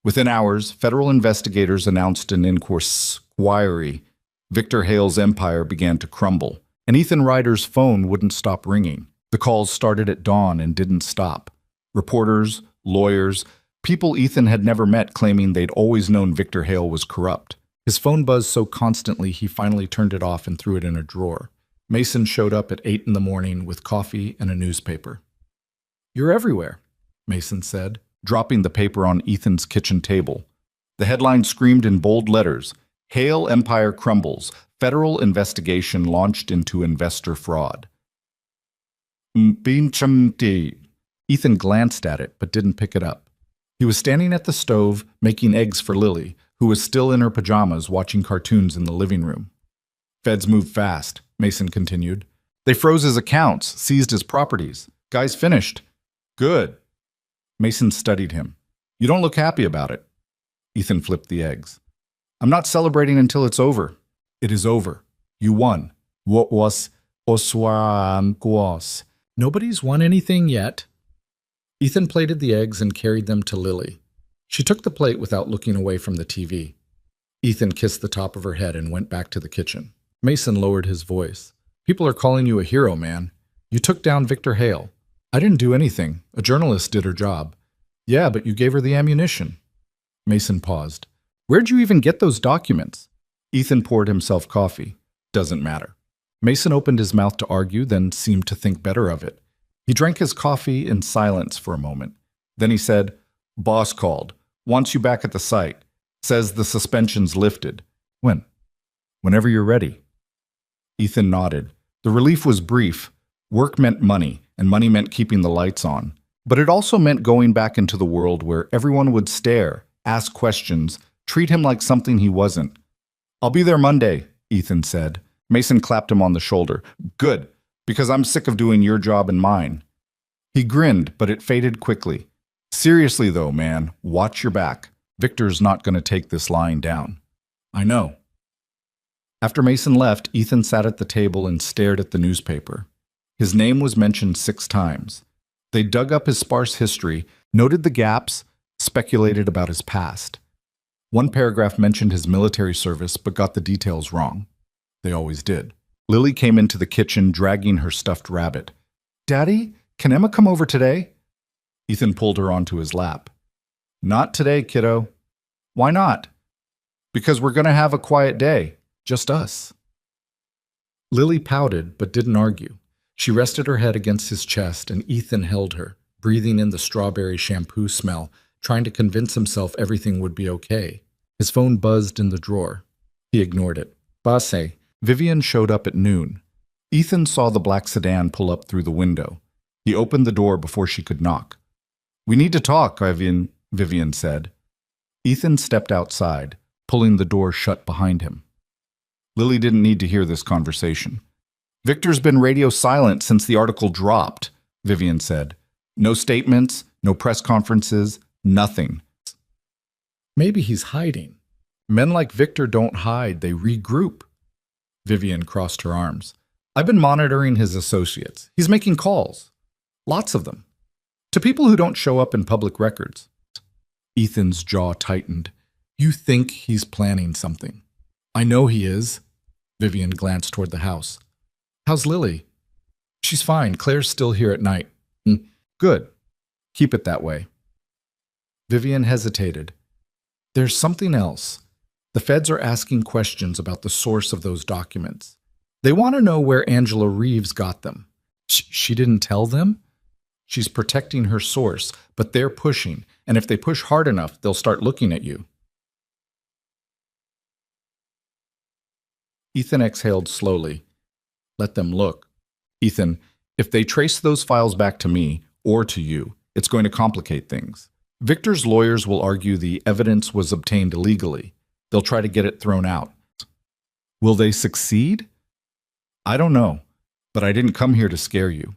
Within hours, federal investigators announced an inquiry. Victor Hale's empire began to crumble, and Ethan Ryder's phone wouldn't stop ringing. The calls started at dawn and didn't stop. Reporters, lawyers, people Ethan had never met claiming they'd always known Victor Hale was corrupt. His phone buzzed so constantly he finally turned it off and threw it in a drawer. Mason showed up at 8 a.m. with coffee and a newspaper. You're everywhere, Mason said, dropping the paper on Ethan's kitchen table. The headline screamed in bold letters, Hail Empire Crumbles, Federal Investigation Launched into Investor Fraud. Ethan glanced at it, but didn't pick it up. He was standing at the stove, making eggs for Lily, who was still in her pajamas watching cartoons in the living room. Feds move fast, Mason continued. They froze his accounts, seized his properties. Guy's finished. Good. Mason studied him. You don't look happy about it. Ethan flipped the eggs. I'm not celebrating until it's over. It is over. You won. What was oswangos? Nobody's won anything yet. Ethan plated the eggs and carried them to Lily. She took the plate without looking away from the TV. Ethan kissed the top of her head and went back to the kitchen. Mason lowered his voice. People are calling you a hero, man. You took down Victor Hale. I didn't do anything. A journalist did her job. Yeah, but you gave her the ammunition. Mason paused. Where'd you even get those documents? Ethan poured himself coffee. Doesn't matter. Mason opened his mouth to argue, then seemed to think better of it. He drank his coffee in silence for a moment. Then he said, Boss called. Wants you back at the site. Says the suspension's lifted. When? Whenever you're ready. Ethan nodded. The relief was brief. Work meant money, and money meant keeping the lights on. But it also meant going back into the world where everyone would stare, ask questions, treat him like something he wasn't. I'll be there Monday, Ethan said. Mason clapped him on the shoulder. Good, because I'm sick of doing your job and mine. He grinned, but it faded quickly. Seriously though, man, watch your back. Victor's not going to take this lying down. I know. After Mason left, Ethan sat at the table and stared at the newspaper. His name was mentioned 6 times. They dug up his sparse history, noted the gaps, speculated about his past. One paragraph mentioned his military service, but got the details wrong. They always did. Lily came into the kitchen, dragging her stuffed rabbit. Daddy, can Emma come over today? Ethan pulled her onto his lap. Not today, kiddo. Why not? Because we're going to have a quiet day. Just us. Lily pouted, but didn't argue. She rested her head against his chest, and Ethan held her, breathing in the strawberry shampoo smell, trying to convince himself everything would be okay. His phone buzzed in the drawer. He ignored it. Basse, Vivian showed up at noon. Ethan saw the black sedan pull up through the window. He opened the door before she could knock. We need to talk, Vivian said. Ethan stepped outside, pulling the door shut behind him. Lily didn't need to hear this conversation. Victor's been radio silent since the article dropped, Vivian said. No statements, no press conferences, nothing. Maybe he's hiding. Men like Victor don't hide, they regroup. Vivian crossed her arms. I've been monitoring his associates. He's making calls. Lots of them. To people who don't show up in public records. Ethan's jaw tightened. You think he's planning something. I know he is. Vivian glanced toward the house. How's Lily? She's fine. Claire's still here at night. Good. Keep it that way. Vivian hesitated. There's something else. The feds are asking questions about the source of those documents. They want to know where Angela Reeves got them. She didn't tell them? She's protecting her source, but they're pushing, and if they push hard enough, they'll start looking at you. Ethan exhaled slowly. Let them look. Ethan, if they trace those files back to me, or to you, it's going to complicate things. Victor's lawyers will argue the evidence was obtained illegally. They'll try to get it thrown out. Will they succeed? I don't know, but I didn't come here to scare you.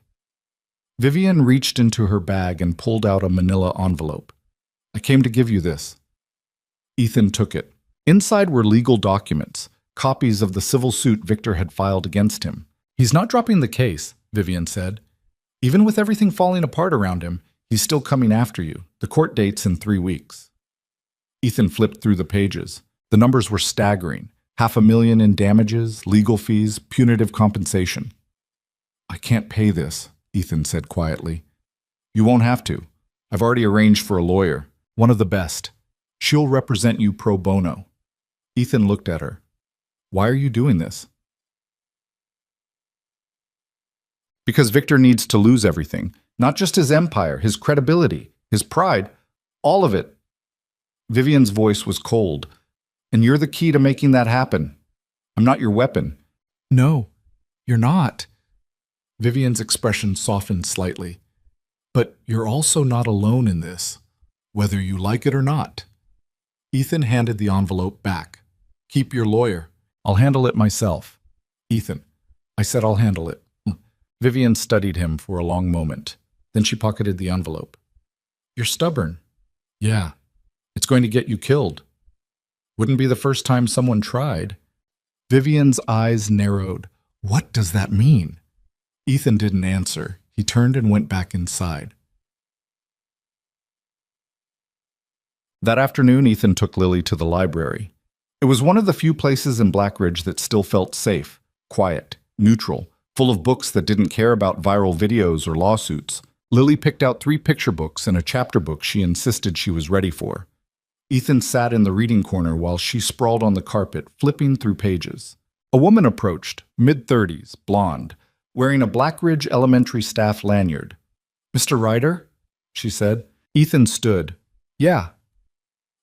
Vivian reached into her bag and pulled out a manila envelope. I came to give you this. Ethan took it. Inside were legal documents, copies of the civil suit Victor had filed against him. He's not dropping the case, Vivian said. Even with everything falling apart around him, he's still coming after you. The court date's in 3 weeks. Ethan flipped through the pages. The numbers were staggering. $500,000 in damages, legal fees, punitive compensation. I can't pay this, Ethan said quietly. You won't have to. I've already arranged for a lawyer, one of the best. She'll represent you pro bono. Ethan looked at her. Why are you doing this? Because Victor needs to lose everything. Not just his empire, his credibility, his pride, all of it. Vivian's voice was cold. And you're the key to making that happen. I'm not your weapon. No, you're not. Vivian's expression softened slightly. But you're also not alone in this, whether you like it or not. Ethan handed the envelope back. Keep your lawyer. I'll handle it myself. Ethan, I said I'll handle it. Vivian studied him for a long moment. Then she pocketed the envelope. You're stubborn. Yeah. It's going to get you killed. Wouldn't be the first time someone tried. Vivian's eyes narrowed. What does that mean? Ethan didn't answer. He turned and went back inside. That afternoon, Ethan took Lily to the library. It was one of the few places in Blackridge that still felt safe, quiet, neutral, full of books that didn't care about viral videos or lawsuits. Lily picked out 3 picture books and a chapter book she insisted she was ready for. Ethan sat in the reading corner while she sprawled on the carpet, flipping through pages. A woman approached, mid-30s, blonde, wearing a Blackridge elementary staff lanyard. "Mr. Ryder?" she said. Ethan stood. "Yeah.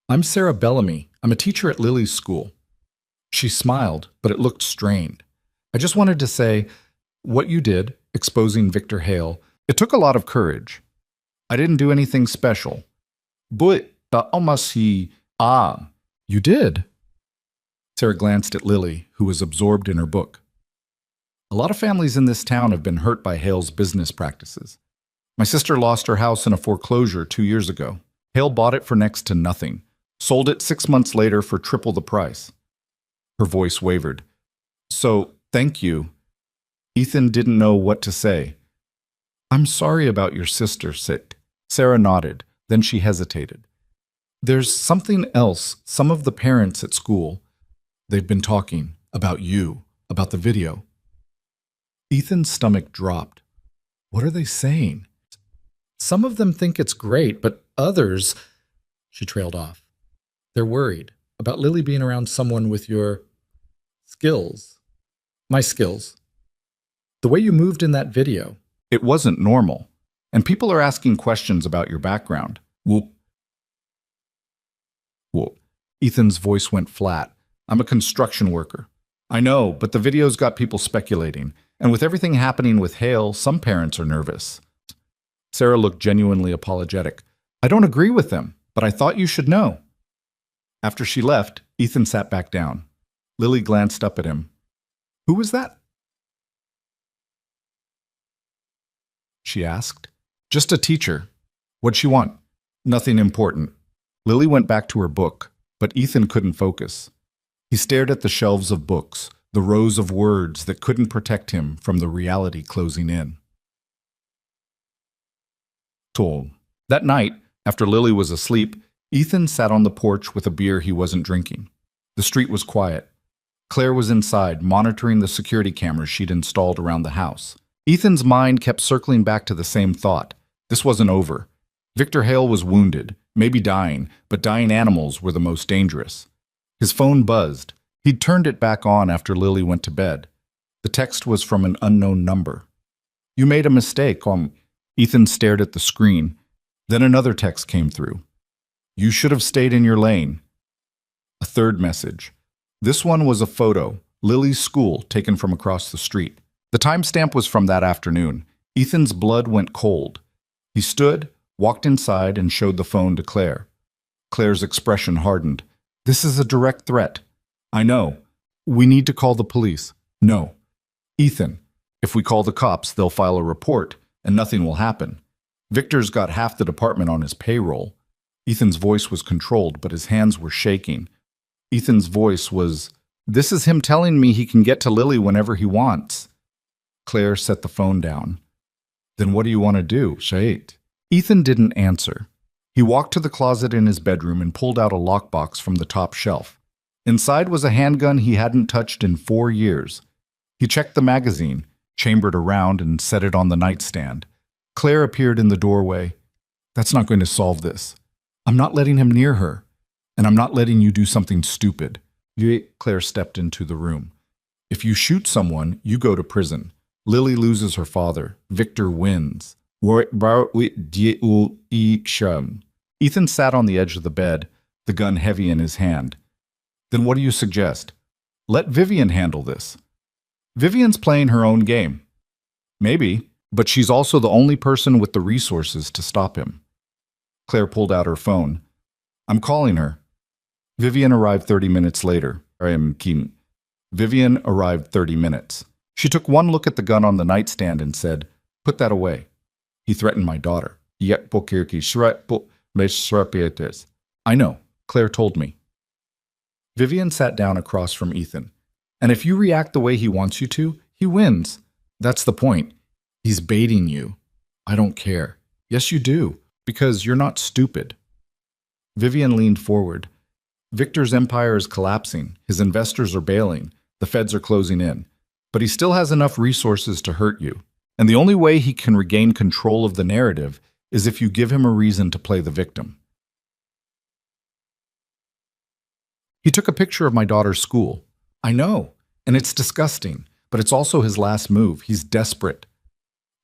I'm Sarah Bellamy. I'm a teacher at Lily's school." She smiled, but it looked strained. "I just wanted to say, what you did, exposing Victor Hale, it took a lot of courage. I didn't do anything special. But you did?" Sarah glanced at Lily, who was absorbed in her book. "A lot of families in this town have been hurt by Hale's business practices. My sister lost her house in a foreclosure 2 years ago. Hale bought it for next to nothing, sold it 6 months later for triple the price." Her voice wavered. "So, thank you." Ethan didn't know what to say. "I'm sorry about your sister, Sid." Sarah nodded, then she hesitated. "There's something else. Some of the parents at school, they've been talking about you, about the video." Ethan's stomach dropped. "What are they saying?" "Some of them think it's great, but others—" She trailed off. "They're worried about Lily being around someone with your skills. My skills. The way you moved in that video. It wasn't normal. And people are asking questions about your background." Whoop. Ethan's voice went flat. "I'm a construction worker." "I know, but the video's got people speculating. And with everything happening with Hale, some parents are nervous." Sarah looked genuinely apologetic. "I don't agree with them, but I thought you should know." After she left, Ethan sat back down. Lily glanced up at him. "Who was that?" she asked. "Just a teacher." "What'd she want?" "Nothing important." Lily went back to her book, but Ethan couldn't focus. He stared at the shelves of books, the rows of words that couldn't protect him from the reality closing in. That night, after Lily was asleep, Ethan sat on the porch with a beer he wasn't drinking. The street was quiet. Claire was inside, monitoring the security cameras she'd installed around the house. Ethan's mind kept circling back to the same thought. This wasn't over. Victor Hale was wounded, maybe dying, but dying animals were the most dangerous. His phone buzzed. He'd turned it back on after Lily went to bed. The text was from an unknown number. "You made a mistake." Ethan stared at the screen. Then another text came through. "You should have stayed in your lane." A third message. This one was a photo, Lily's school, taken from across the street. The timestamp was from that afternoon. Ethan's blood went cold. He stood, walked inside, and showed the phone to Claire. Claire's expression hardened. "This is a direct threat." "I know. We need to call the police." "No." "Ethan, if we call the cops, they'll file a report, and nothing will happen. Victor's got half the department on his payroll." Ethan's voice was controlled, but his hands were shaking. Ethan's voice was, "This is him telling me he can get to Lily whenever he wants." Claire set the phone down. "Then what do you want to do, Shait?" Ethan didn't answer. He walked to the closet in his bedroom and pulled out a lockbox from the top shelf. Inside was a handgun he hadn't touched in 4 years. He checked the magazine, chambered a round, and set it on the nightstand. Claire appeared in the doorway. "That's not going to solve this. I'm not letting him near her, and I'm not letting you do something stupid." Claire stepped into the room. "If you shoot someone, you go to prison. Lily loses her father. Victor wins. Ethan sat on the edge of the bed, the gun heavy in his hand. Then what do you suggest? Let Vivian handle this. Vivian's playing her own game. Maybe, but she's also the only person with the resources to stop him. Claire pulled out her phone. I'm calling her. Vivian arrived 30 minutes later. Vivian arrived 30 minutes. She took one look at the gun on the nightstand and said, "Put that away." He threatened my daughter. I know, Claire told me. Vivian sat down across from Ethan. And if you react the way he wants you to, he wins. That's the point. He's baiting you. I don't care. Yes, you do, because you're not stupid. Vivian leaned forward. Victor's empire is collapsing. His investors are bailing. The feds are closing in. But he still has enough resources to hurt you. And the only way he can regain control of the narrative is if you give him a reason to play the victim. He took a picture of my daughter's school. I know, and it's disgusting, but it's also his last move. He's desperate.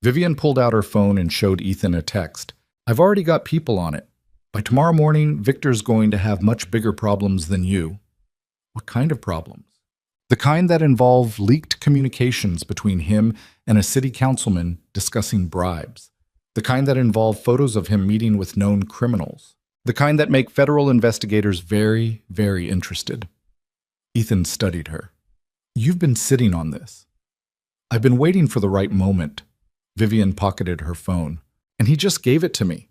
Vivian pulled out her phone and showed Ethan a text. I've already got people on it. By tomorrow morning, Victor's going to have much bigger problems than you. What kind of problems? The kind that involve leaked communications between him and a city councilman discussing bribes. The kind that involve photos of him meeting with known criminals. The kind that make federal investigators very, very interested. Ethan studied her. You've been sitting on this. I've been waiting for the right moment. Vivian pocketed her phone. And he just gave it to me.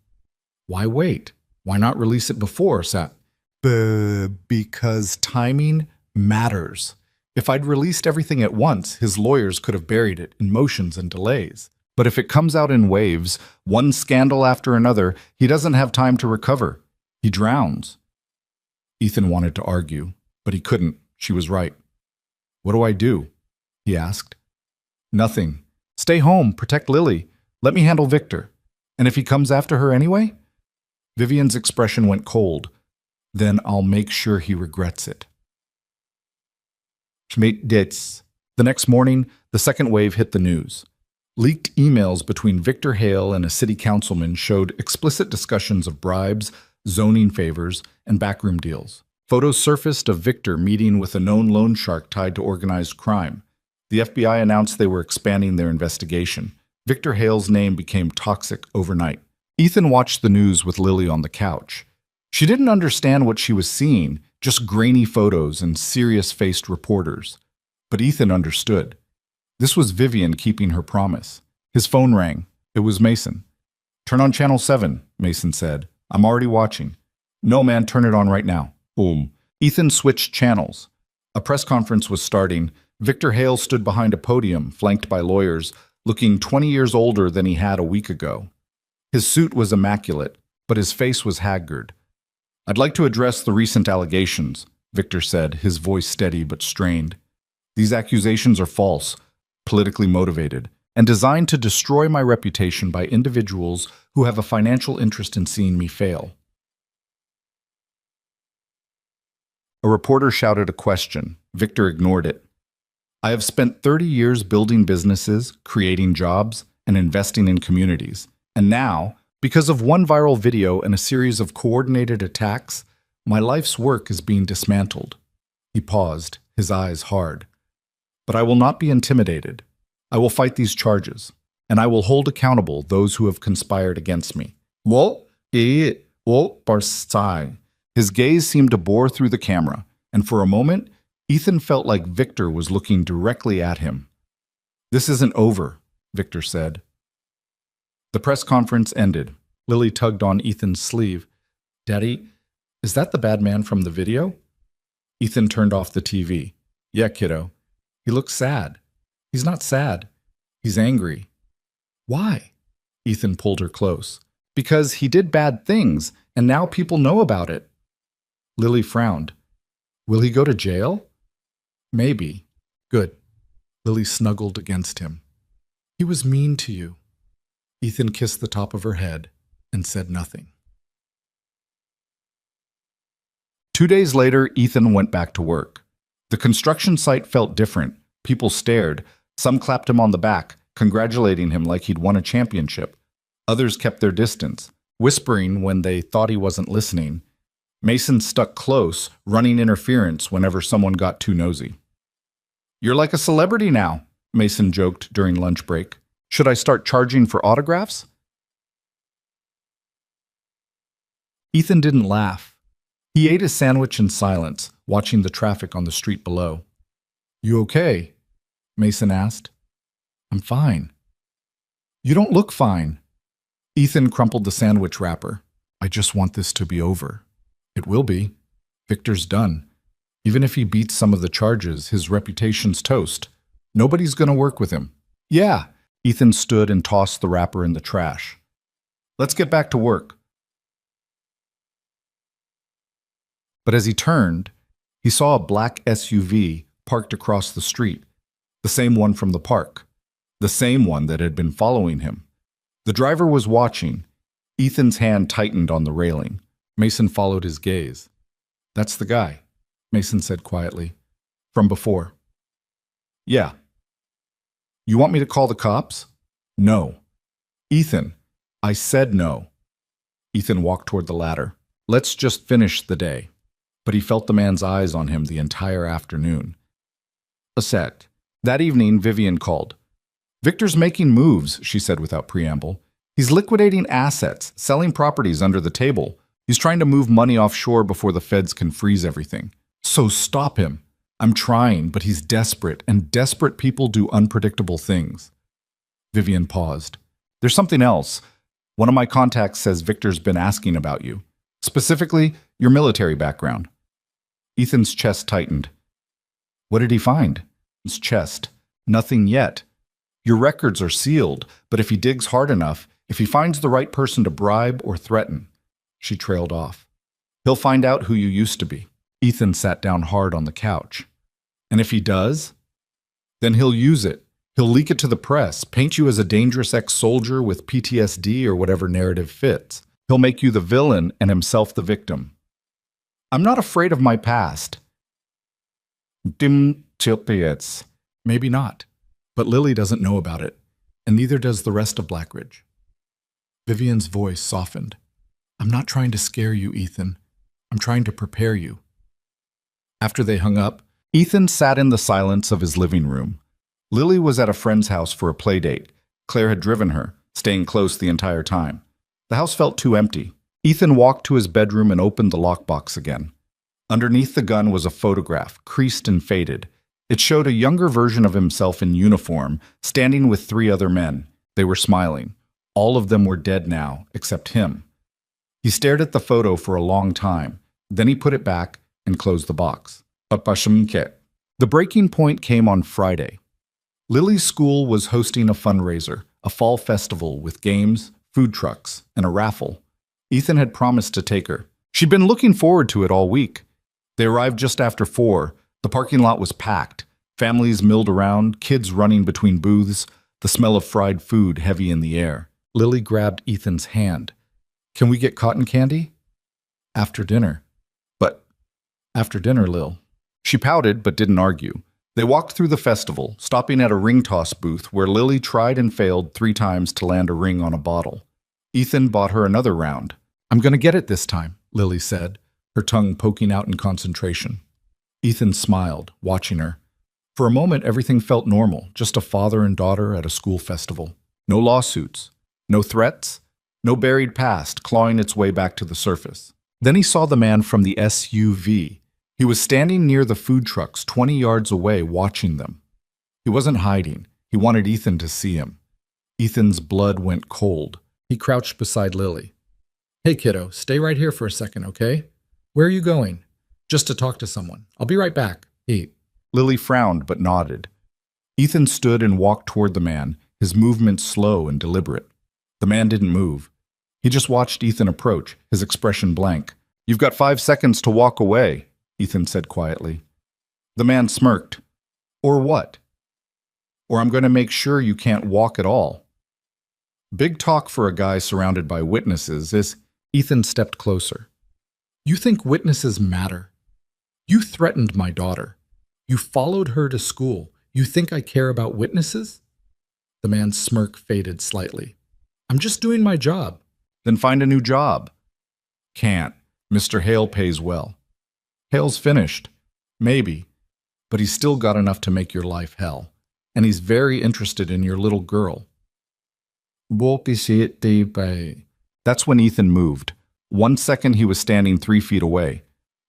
Why wait? Why not release it before, Sat? Because timing matters. If I'd released everything at once, his lawyers could have buried it in motions and delays. But if it comes out in waves, one scandal after another, he doesn't have time to recover. He drowns. Ethan wanted to argue, but he couldn't. She was right. What do I do? He asked. Nothing. Stay home, protect Lily. Let me handle Victor. And if he comes after her anyway? Vivian's expression went cold. Then I'll make sure he regrets it. The next morning, the second wave hit the news. Leaked emails between Victor Hale and a city councilman showed explicit discussions of bribes, zoning favors, and backroom deals. Photos surfaced of Victor meeting with a known loan shark tied to organized crime. The FBI announced they were expanding their investigation. Victor Hale's name became toxic overnight. Ethan watched the news with Lily on the couch. She didn't understand what she was seeing, just grainy photos and serious-faced reporters. But Ethan understood. This was Vivian keeping her promise. His phone rang. It was Mason. Turn on Channel 7, Mason said. I'm already watching. No, man, turn it on right now. Boom. Ethan switched channels. A press conference was starting. Victor Hale stood behind a podium, flanked by lawyers, looking 20 years older than he had a week ago. His suit was immaculate, but his face was haggard. I'd like to address the recent allegations, Victor said, his voice steady but strained. These accusations are false, politically motivated, and designed to destroy my reputation by individuals who have a financial interest in seeing me fail. A reporter shouted a question. Victor ignored it. I have spent 30 years building businesses, creating jobs, and investing in communities. And now, because of one viral video and a series of coordinated attacks, my life's work is being dismantled. He paused, his eyes hard. But I will not be intimidated. I will fight these charges, and I will hold accountable those who have conspired against me. His gaze seemed to bore through the camera, and for a moment, Ethan felt like Victor was looking directly at him. This isn't over, Victor said. The press conference ended. Lily tugged on Ethan's sleeve. Daddy, is that the bad man from the video? Ethan turned off the TV. Yeah, kiddo. He looks sad. He's not sad. He's angry. Why? Ethan pulled her close. Because he did bad things, and now people know about it. Lily frowned. Will he go to jail? Maybe. Good. Lily snuggled against him. He was mean to you. Ethan kissed the top of her head and said nothing. 2 days later, Ethan went back to work. The construction site felt different. People stared. Some clapped him on the back, congratulating him like he'd won a championship. Others kept their distance, whispering when they thought he wasn't listening. Mason stuck close, running interference whenever someone got too nosy. "You're like a celebrity now," Mason joked during lunch break. "Should I start charging for autographs?" Ethan didn't laugh. He ate his sandwich in silence, watching the traffic on the street below. "You okay?" Mason asked. "I'm fine." "You don't look fine." Ethan crumpled the sandwich wrapper. "I just want this to be over." "It will be. Victor's done. Even if he beats some of the charges, his reputation's toast. Nobody's going to work with him." "Yeah." Ethan stood and tossed the wrapper in the trash. "Let's get back to work." But as he turned, he saw a black SUV parked across the street, the same one from the park, the same one that had been following him. The driver was watching. Ethan's hand tightened on the railing. Mason followed his gaze. "That's the guy," Mason said quietly. "From before." "Yeah." "You want me to call the cops?" "No." "Ethan, I said no." Ethan walked toward the ladder. "Let's just finish the day." But he felt the man's eyes on him the entire afternoon. A sec. That evening, Vivian called. "Victor's making moves," she said without preamble. "He's liquidating assets, selling properties under the table. He's trying to move money offshore before the feds can freeze everything. So stop him." "I'm trying, but he's desperate, and desperate people do unpredictable things." Vivian paused. "There's something else. One of my contacts says Victor's been asking about you. Specifically, your military background." Ethan's chest tightened. "What did he find?" His chest. "Nothing yet. Your records are sealed, but if he digs hard enough, if he finds the right person to bribe or threaten." She trailed off. "He'll find out who you used to be." Ethan sat down hard on the couch. "And if he does? Then he'll use it. He'll leak it to the press, paint you as a dangerous ex-soldier with PTSD or whatever narrative fits. He'll make you the villain and himself the victim." "I'm not afraid of my past." "Dim tilpiets." "Maybe not. But Lily doesn't know about it, and neither does the rest of Blackridge." Vivian's voice softened. "I'm not trying to scare you, Ethan. I'm trying to prepare you." After they hung up, Ethan sat in the silence of his living room. Lily was at a friend's house for a play date. Claire had driven her, staying close the entire time. The house felt too empty. Ethan walked to his bedroom and opened the lockbox again. Underneath the gun was a photograph, creased and faded. It showed a younger version of himself in uniform, standing with 3 other men. They were smiling. All of them were dead now, except him. He stared at the photo for a long time. Then he put it back and closed the box. The breaking point came on Friday. Lily's school was hosting a fundraiser, a fall festival with games, food trucks, and a raffle. Ethan had promised to take her. She'd been looking forward to it all week. They arrived just after 4. The parking lot was packed. Families milled around, kids running between booths, the smell of fried food heavy in the air. Lily grabbed Ethan's hand. "Can we get cotton candy?" "After dinner." "But after dinner, Lil." She pouted but didn't argue. They walked through the festival, stopping at a ring toss booth where Lily tried and failed 3 times to land a ring on a bottle. Ethan bought her another round. "I'm going to get it this time," Lily said, her tongue poking out in concentration. Ethan smiled, watching her. For a moment, everything felt normal, just a father and daughter at a school festival. No lawsuits, no threats, no buried past clawing its way back to the surface. Then he saw the man from the SUV. He was standing near the food trucks 20 yards away watching them. He wasn't hiding. He wanted Ethan to see him. Ethan's blood went cold. He crouched beside Lily. "Hey, kiddo, stay right here for a second, okay? Where are you going?" "Just to talk to someone. I'll be right back." Lily frowned but nodded. Ethan stood and walked toward the man, his movements slow and deliberate. The man didn't move. He just watched Ethan approach, his expression blank. "You've got 5 seconds to walk away," Ethan said quietly. The man smirked. "Or what?" "Or I'm going to make sure you can't walk at all." Big talk for a guy surrounded by witnesses is... Ethan stepped closer. "You think witnesses matter? You threatened my daughter. You followed her to school. You think I care about witnesses?" The man's smirk faded slightly. I'm just doing my job. Then find a new job. Can't. Mr. Hale pays well. Hale's finished. Maybe. But he's still got enough to make your life hell. And he's very interested in your little girl. That's when Ethan moved. 1 second he was standing 3 feet away.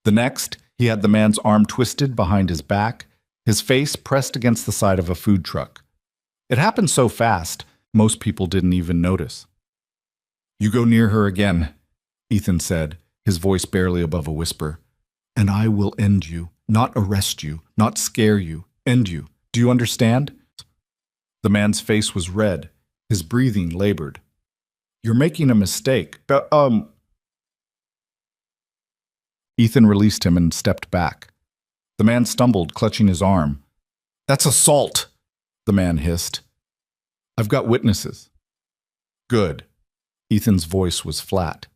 The next, he had the man's arm twisted behind his back, his face pressed against the side of a food truck. It happened so fast, most people didn't even notice. "You go near her again," Ethan said, his voice barely above a whisper. "And I will end you, not arrest you, not scare you, end you. Do you understand?" The man's face was red, his breathing labored. "You're making a mistake. Ethan released him and stepped back. The man stumbled, clutching his arm. "That's assault," the man hissed. "I've got witnesses." "Good." Ethan's voice was flat.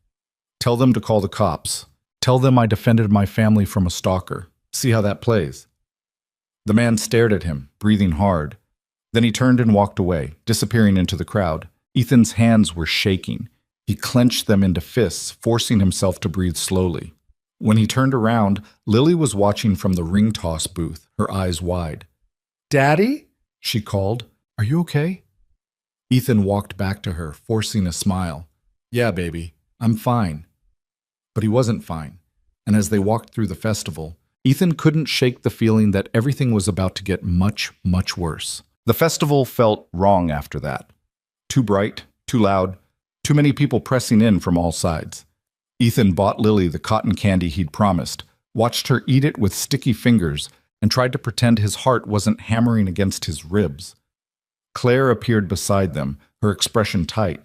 "Tell them to call the cops. Tell them I defended my family from a stalker. See how that plays." The man stared at him, breathing hard. Then he turned and walked away, disappearing into the crowd. Ethan's hands were shaking. He clenched them into fists, forcing himself to breathe slowly. When he turned around, Lily was watching from the ring toss booth, her eyes wide. "Daddy?" she called. "Are you okay?" Ethan walked back to her, forcing a smile. "Yeah, baby, I'm fine." But he wasn't fine, and as they walked through the festival, Ethan couldn't shake the feeling that everything was about to get much, much worse. The festival felt wrong after that. Too bright, too loud, too many people pressing in from all sides. Ethan bought Lily the cotton candy he'd promised, watched her eat it with sticky fingers, and tried to pretend his heart wasn't hammering against his ribs. Claire appeared beside them, her expression tight.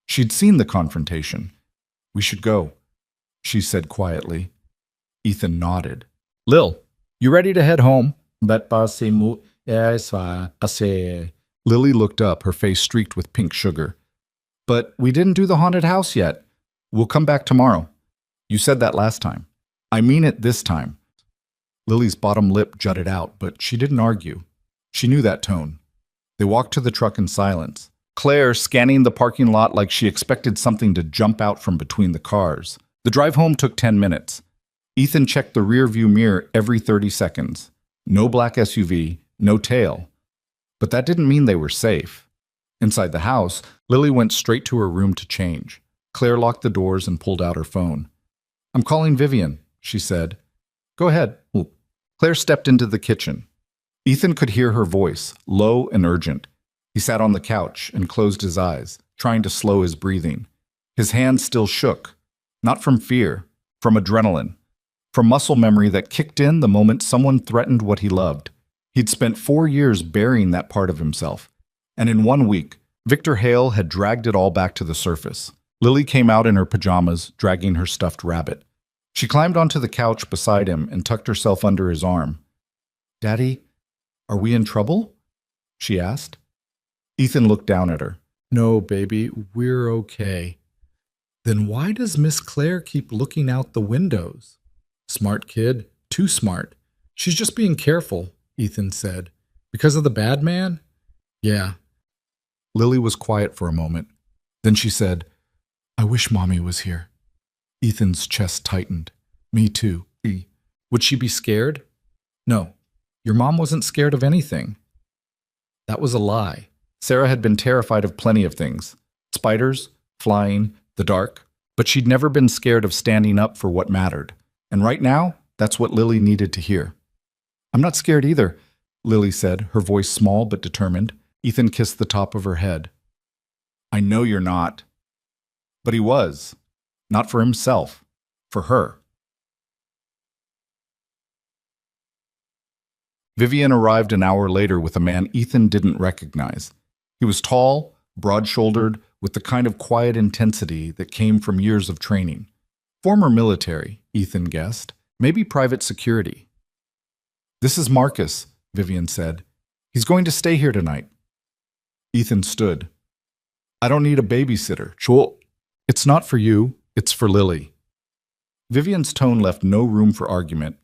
She'd seen the confrontation. "We should go," she said quietly. Ethan nodded. "Lil, you ready to head home?" Lily looked up, her face streaked with pink sugar. "But we didn't do the haunted house yet. We'll come back tomorrow. You said that last time. I mean it this time." Lily's bottom lip jutted out, but she didn't argue. She knew that tone. They walked to the truck in silence, Claire scanning the parking lot like she expected something to jump out from between the cars. The drive home took 10 minutes. Ethan checked the rearview mirror every 30 seconds. No black SUV, no tail. But that didn't mean they were safe. Inside the house, Lily went straight to her room to change. Claire locked the doors and pulled out her phone. "I'm calling Vivian," she said. "Go ahead." Claire stepped into the kitchen. Ethan could hear her voice, low and urgent. He sat on the couch and closed his eyes, trying to slow his breathing. His hands still shook, not from fear, from adrenaline, from muscle memory that kicked in the moment someone threatened what he loved. He'd spent 4 years burying that part of himself, and in 1 week, Victor Hale had dragged it all back to the surface. Lily came out in her pajamas, dragging her stuffed rabbit. She climbed onto the couch beside him and tucked herself under his arm. "Daddy, are we in trouble?" she asked. Ethan looked down at her. "No, baby, we're okay." "Then why does Miss Claire keep looking out the windows?" "Smart kid, too smart. She's just being careful," Ethan said. "Because of the bad man?" "Yeah." Lily was quiet for a moment. Then she said, "I wish Mommy was here." Ethan's chest tightened. "Me too." "Would she be scared?" "No. Your mom wasn't scared of anything." That was a lie. Sarah had been terrified of plenty of things. Spiders, flying, the dark. But she'd never been scared of standing up for what mattered. And right now, that's what Lily needed to hear. "I'm not scared either," Lily said, her voice small but determined. Ethan kissed the top of her head. "I know you're not." But he was. Not for himself. For her. Vivian arrived an hour later with a man Ethan didn't recognize. He was tall, broad-shouldered, with the kind of quiet intensity that came from years of training. Former military, Ethan guessed. Maybe private security. "This is Marcus," Vivian said. "He's going to stay here tonight." Ethan stood. "I don't need a babysitter. Sure. It's not for you. It's for Lily." Vivian's tone left no room for argument.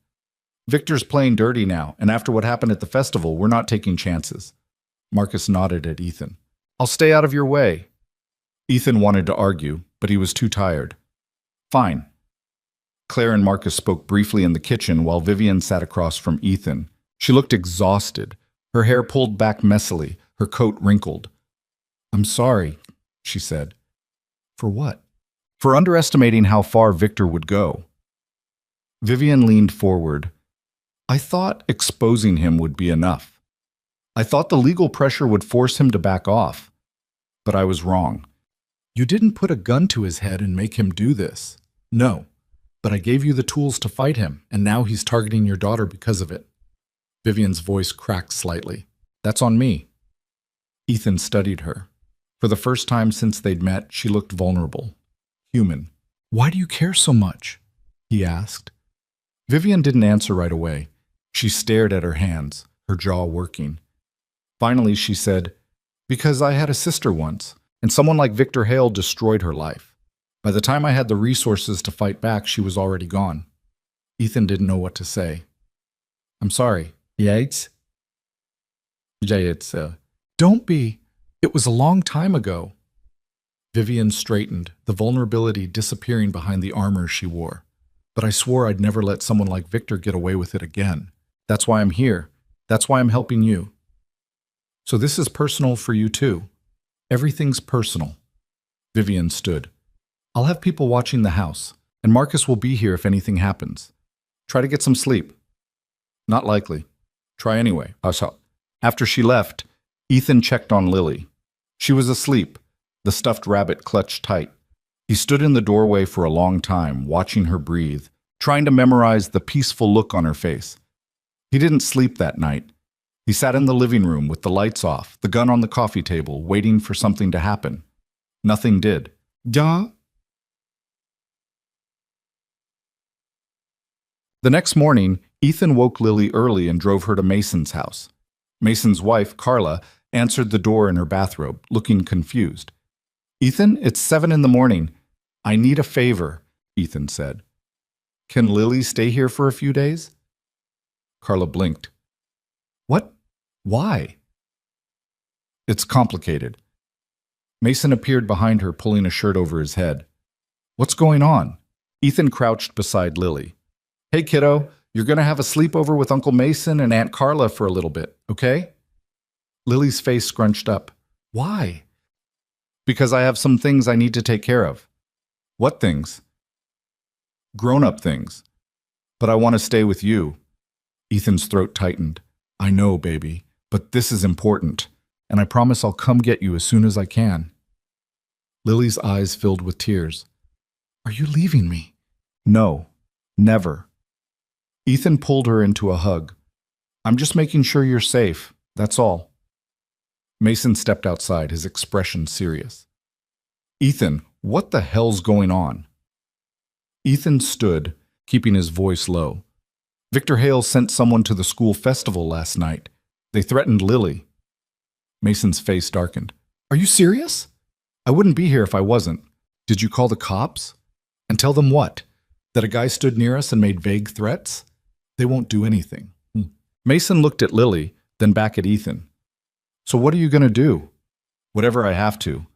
"Victor's playing dirty now, and after what happened at the festival, we're not taking chances." Marcus nodded at Ethan. "I'll stay out of your way." Ethan wanted to argue, but he was too tired. Fine. Claire and Marcus spoke briefly in the kitchen while Vivian sat across from Ethan. She looked exhausted, her hair pulled back messily, her coat wrinkled. "I'm sorry," she said. "For what?" "For underestimating how far Victor would go." Vivian leaned forward. "I thought exposing him would be enough. I thought the legal pressure would force him to back off. But I was wrong." "You didn't put a gun to his head and make him do this." "No, but I gave you the tools to fight him, and now he's targeting your daughter because of it." Vivian's voice cracked slightly. "That's on me." Ethan studied her. For the first time since they'd met, she looked vulnerable, human. "Why do you care so much?" he asked. Vivian didn't answer right away. She stared at her hands, her jaw working. Finally, she said, "Because I had a sister once, and someone like Victor Hale destroyed her life. By the time I had the resources to fight back, she was already gone." Ethan didn't know what to say. "I'm sorry." "Yates?" "Yates, don't be. It was a long time ago." Vivian straightened, the vulnerability disappearing behind the armor she wore. "But I swore I'd never let someone like Victor get away with it again. That's why I'm here. That's why I'm helping you." "So this is personal for you too?" "Everything's personal." Vivian stood. "I'll have people watching the house, and Marcus will be here if anything happens. Try to get some sleep." "Not likely. Try anyway." After she left, Ethan checked on Lily. She was asleep, the stuffed rabbit clutched tight. He stood in the doorway for a long time, watching her breathe, trying to memorize the peaceful look on her face. He didn't sleep that night. He sat in the living room with the lights off, the gun on the coffee table, waiting for something to happen. Nothing did. "Ja?" The next morning, Ethan woke Lily early and drove her to Mason's house. Mason's wife, Carla, answered the door in her bathrobe, looking confused. "Ethan, it's 7 in the morning. I need a favor," Ethan said. "Can Lily stay here for a few days?" Carla blinked. "What? Why?" "It's complicated." Mason appeared behind her, pulling a shirt over his head. "What's going on?" Ethan crouched beside Lily. "Hey, kiddo, you're going to have a sleepover with Uncle Mason and Aunt Carla for a little bit, okay?" Lily's face scrunched up. "Why?" "Because I have some things I need to take care of." "What things?" "Grown-up things. But I want to stay with you." Ethan's throat tightened. "I know, baby, but this is important, and I promise I'll come get you as soon as I can." Lily's eyes filled with tears. "Are you leaving me?" "No, never." Ethan pulled her into a hug. "I'm just making sure you're safe, that's all." Mason stepped outside, his expression serious. "Ethan, what the hell's going on?" Ethan stood, keeping his voice low. "Victor Hale sent someone to the school festival last night. They threatened Lily." Mason's face darkened. "Are you serious?" "I wouldn't be here if I wasn't." "Did you call the cops?" "And tell them what? That a guy stood near us and made vague threats?" "They won't do anything." Mason looked at Lily, then back at Ethan. "So what are you going to do?" "Whatever I have to."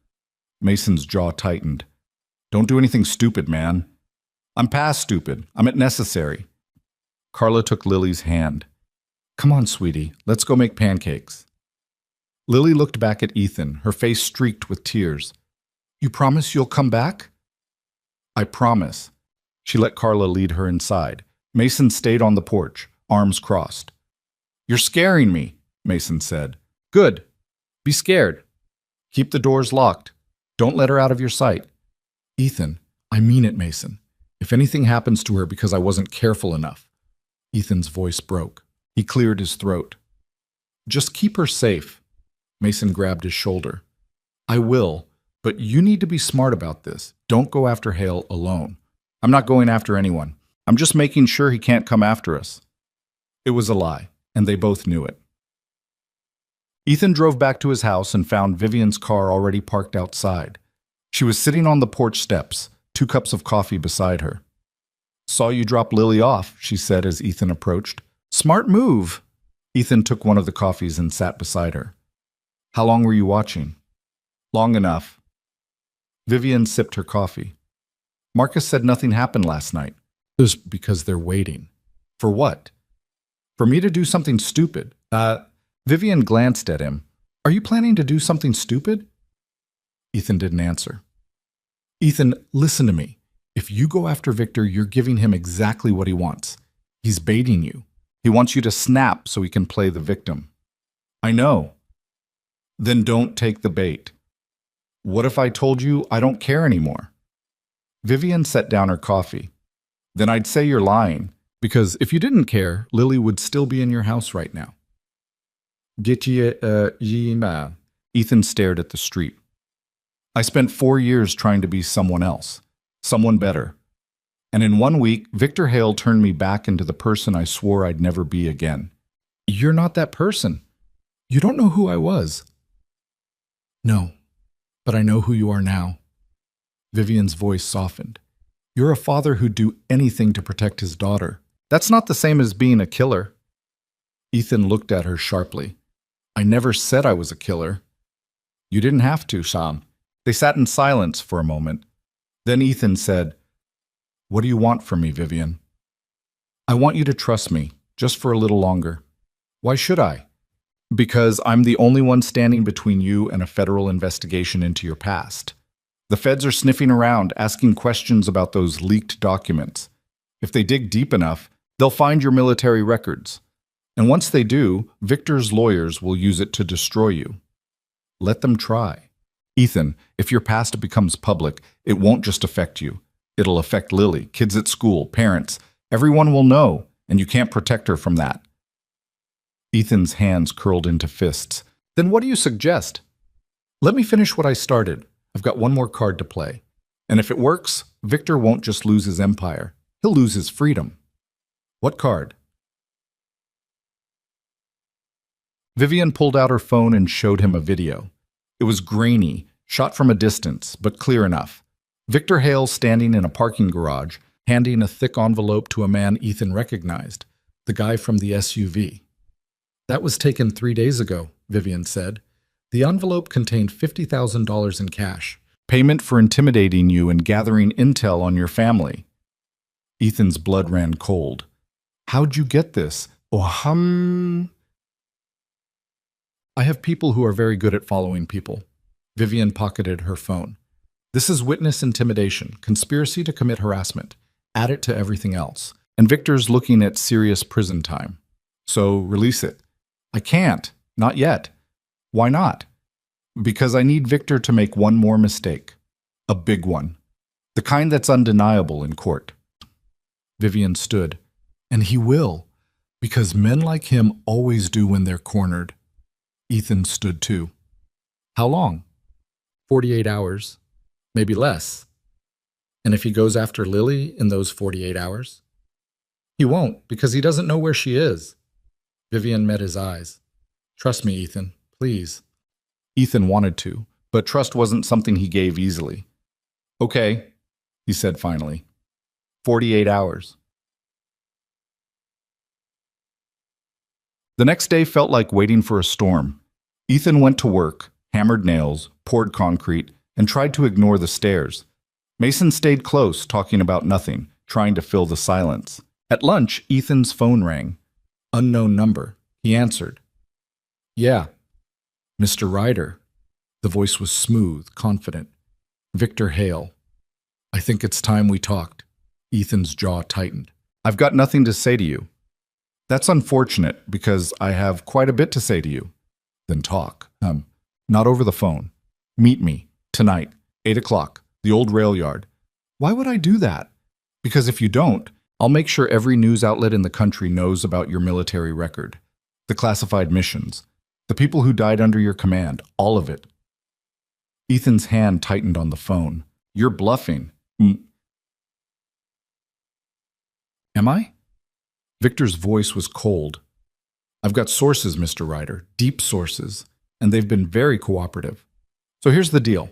Mason's jaw tightened. "Don't do anything stupid, man." "I'm past stupid. I'm at necessary." Carla took Lily's hand. "Come on, sweetie. Let's go make pancakes." Lily looked back at Ethan, her face streaked with tears. "You promise you'll come back?" "I promise." She let Carla lead her inside. Mason stayed on the porch, arms crossed. "You're scaring me," Mason said. "Good. Be scared. Keep the doors locked. Don't let her out of your sight." "Ethan, I mean it, Mason. If anything happens to her because I wasn't careful enough." Ethan's voice broke. He cleared his throat. "Just keep her safe." Mason grabbed his shoulder. "I will, but you need to be smart about this. Don't go after Hale alone." "I'm not going after anyone. I'm just making sure he can't come after us." It was a lie, and they both knew it. Ethan drove back to his house and found Vivian's car already parked outside. She was sitting on the porch steps, 2 cups of coffee beside her. "Saw you drop Lily off," she said as Ethan approached. "Smart move." Ethan took one of the coffees and sat beside her. "How long were you watching?" "Long enough." Vivian sipped her coffee. Marcus said nothing happened last night. Just because they're waiting. For what? For me to do something stupid. Vivian glanced at him. Are you planning to do something stupid? Ethan didn't answer. Ethan, listen to me. If you go after Victor, you're giving him exactly what he wants. He's baiting you. He wants you to snap so he can play the victim. I know. Then don't take the bait. What if I told you I don't care anymore? Vivian set down her coffee. Then I'd say you're lying. Because if you didn't care, Lily would still be in your house right now. Ethan stared at the street. I spent 4 years trying to be someone else, someone better. And in 1 week, Victor Hale turned me back into the person I swore I'd never be again. You're not that person. You don't know who I was. No, but I know who you are now. Vivian's voice softened. You're a father who'd do anything to protect his daughter. That's not the same as being a killer. Ethan looked at her sharply. I never said I was a killer. You didn't have to, Sam. They sat in silence for a moment. Then Ethan said, What do you want from me, Vivian? I want you to trust me, just for a little longer. Why should I? Because I'm the only one standing between you and a federal investigation into your past. The feds are sniffing around, asking questions about those leaked documents. If they dig deep enough, they'll find your military records. And once they do, Victor's lawyers will use it to destroy you. Let them try. Ethan, if your past becomes public, it won't just affect you. It'll affect Lily, kids at school, parents. Everyone will know, and you can't protect her from that. Ethan's hands curled into fists. Then what do you suggest? Let me finish what I started. I've got one more card to play. And if it works, Victor won't just lose his empire. He'll lose his freedom. What card? Vivian pulled out her phone and showed him a video. It was grainy, shot from a distance, but clear enough. Victor Hale standing in a parking garage, handing a thick envelope to a man Ethan recognized, the guy from the SUV. That was taken 3 days ago, Vivian said. The envelope contained $50,000 in cash. Payment for intimidating you and gathering intel on your family. Ethan's blood ran cold. How'd you get this? I have people who are very good at following people. Vivian pocketed her phone. This is witness intimidation, conspiracy to commit harassment. Add it to everything else. And Victor's looking at serious prison time. So release it. I can't. Not yet. Why not? Because I need Victor to make one more mistake. A big one. The kind that's undeniable in court. Vivian stood. And he will. Because men like him always do when they're cornered. Ethan stood too. How long? 48 hours. Maybe less. And if he goes after Lily in those 48 hours? He won't, because he doesn't know where she is. Vivian met his eyes. Trust me, Ethan. Please. Ethan wanted to, but trust wasn't something he gave easily. Okay, he said finally. 48 hours. The next day felt like waiting for a storm. Ethan went to work, hammered nails, poured concrete, and tried to ignore the stares. Mason stayed close, talking about nothing, trying to fill the silence. At lunch, Ethan's phone rang. Unknown number. He answered. Yeah. Mr. Ryder. The voice was smooth, confident. Victor Hale. I think it's time we talked. Ethan's jaw tightened. I've got nothing to say to you. That's unfortunate, because I have quite a bit to say to you. Then talk. Not over the phone. Meet me, tonight, 8 o'clock, the old rail yard. Why would I do that? Because if you don't, I'll make sure every news outlet in the country knows about your military record, the classified missions, the people who died under your command, all of it. Ethan's hand tightened on the phone. You're bluffing. Am I? Victor's voice was cold. I've got sources, Mr. Ryder, deep sources, and they've been very cooperative. So here's the deal.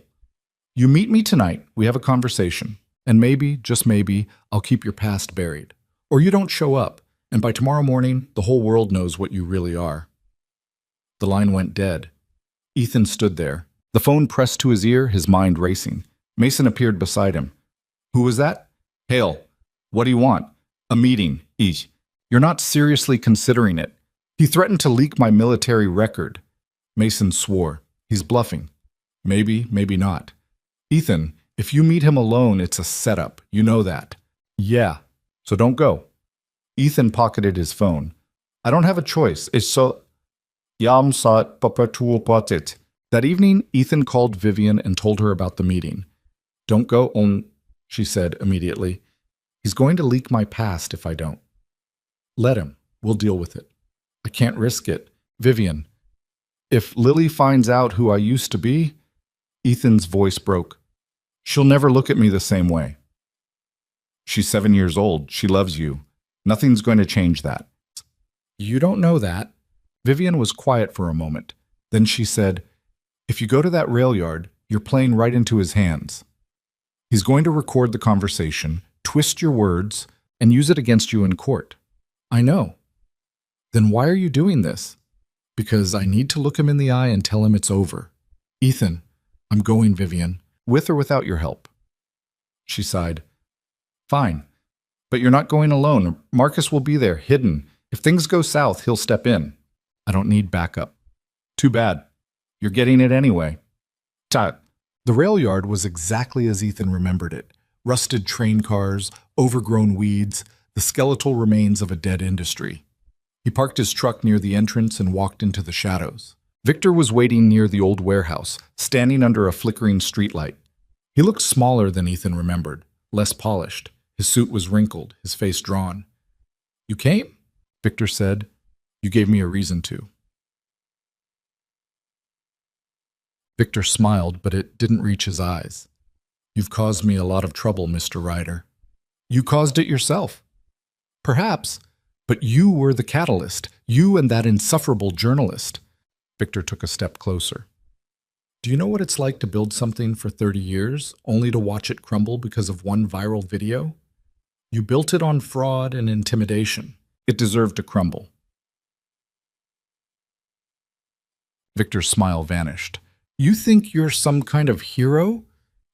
You meet me tonight, we have a conversation, and maybe, just maybe, I'll keep your past buried. Or you don't show up, and by tomorrow morning, the whole world knows what you really are. The line went dead. Ethan stood there, the phone pressed to his ear, his mind racing. Mason appeared beside him. Who was that? Hale. What do you want? A meeting, Eesh. You're not seriously considering it. He threatened to leak my military record. Mason swore. He's bluffing. Maybe, maybe not. Ethan, if you meet him alone, it's a setup. You know that. Yeah, so don't go. Ethan pocketed his phone. I don't have a choice. It's so... Yam saat papatul. That evening, Ethan called Vivian and told her about the meeting. Don't go on, she said immediately. He's going to leak my past if I don't. Let him. We'll deal with it. I can't risk it. Vivian, if Lily finds out who I used to be... Ethan's voice broke. She'll never look at me the same way. She's 7 years old. She loves you. Nothing's going to change that. You don't know that. Vivian was quiet for a moment. Then she said, if you go to that rail yard, you're playing right into his hands. He's going to record the conversation, twist your words, and use it against you in court. I know. Then why are you doing this? Because I need to look him in the eye and tell him it's over. Ethan, I'm going, Vivian, with or without your help. She sighed. Fine, but you're not going alone. Marcus will be there, hidden. If things go south, he'll step in. I don't need backup. Too bad. You're getting it anyway. The rail yard was exactly as Ethan remembered it. Rusted train cars, overgrown weeds, the skeletal remains of a dead industry. He parked his truck near the entrance and walked into the shadows. Victor was waiting near the old warehouse, standing under a flickering streetlight. He looked smaller than Ethan remembered, less polished. His suit was wrinkled, his face drawn. You came? Victor said. You gave me a reason to. Victor smiled, but it didn't reach his eyes. You've caused me a lot of trouble, Mr. Ryder. You caused it yourself. Perhaps, but you were the catalyst. You and that insufferable journalist. Victor took a step closer. Do you know what it's like to build something for 30 years, only to watch it crumble because of one viral video? You built it on fraud and intimidation. It deserved to crumble. Victor's smile vanished. You think you're some kind of hero?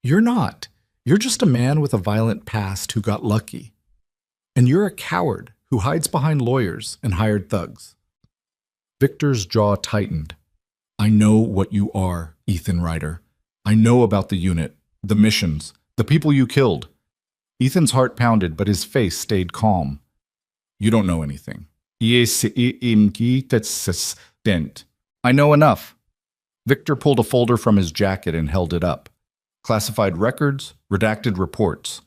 You're not. You're just a man with a violent past who got lucky. And you're a coward who hides behind lawyers and hired thugs. Victor's jaw tightened. I know what you are, Ethan Ryder. I know about the unit, the missions, the people you killed. Ethan's heart pounded, but his face stayed calm. You don't know anything. I know enough. Victor pulled a folder from his jacket and held it up. Classified records, redacted reports.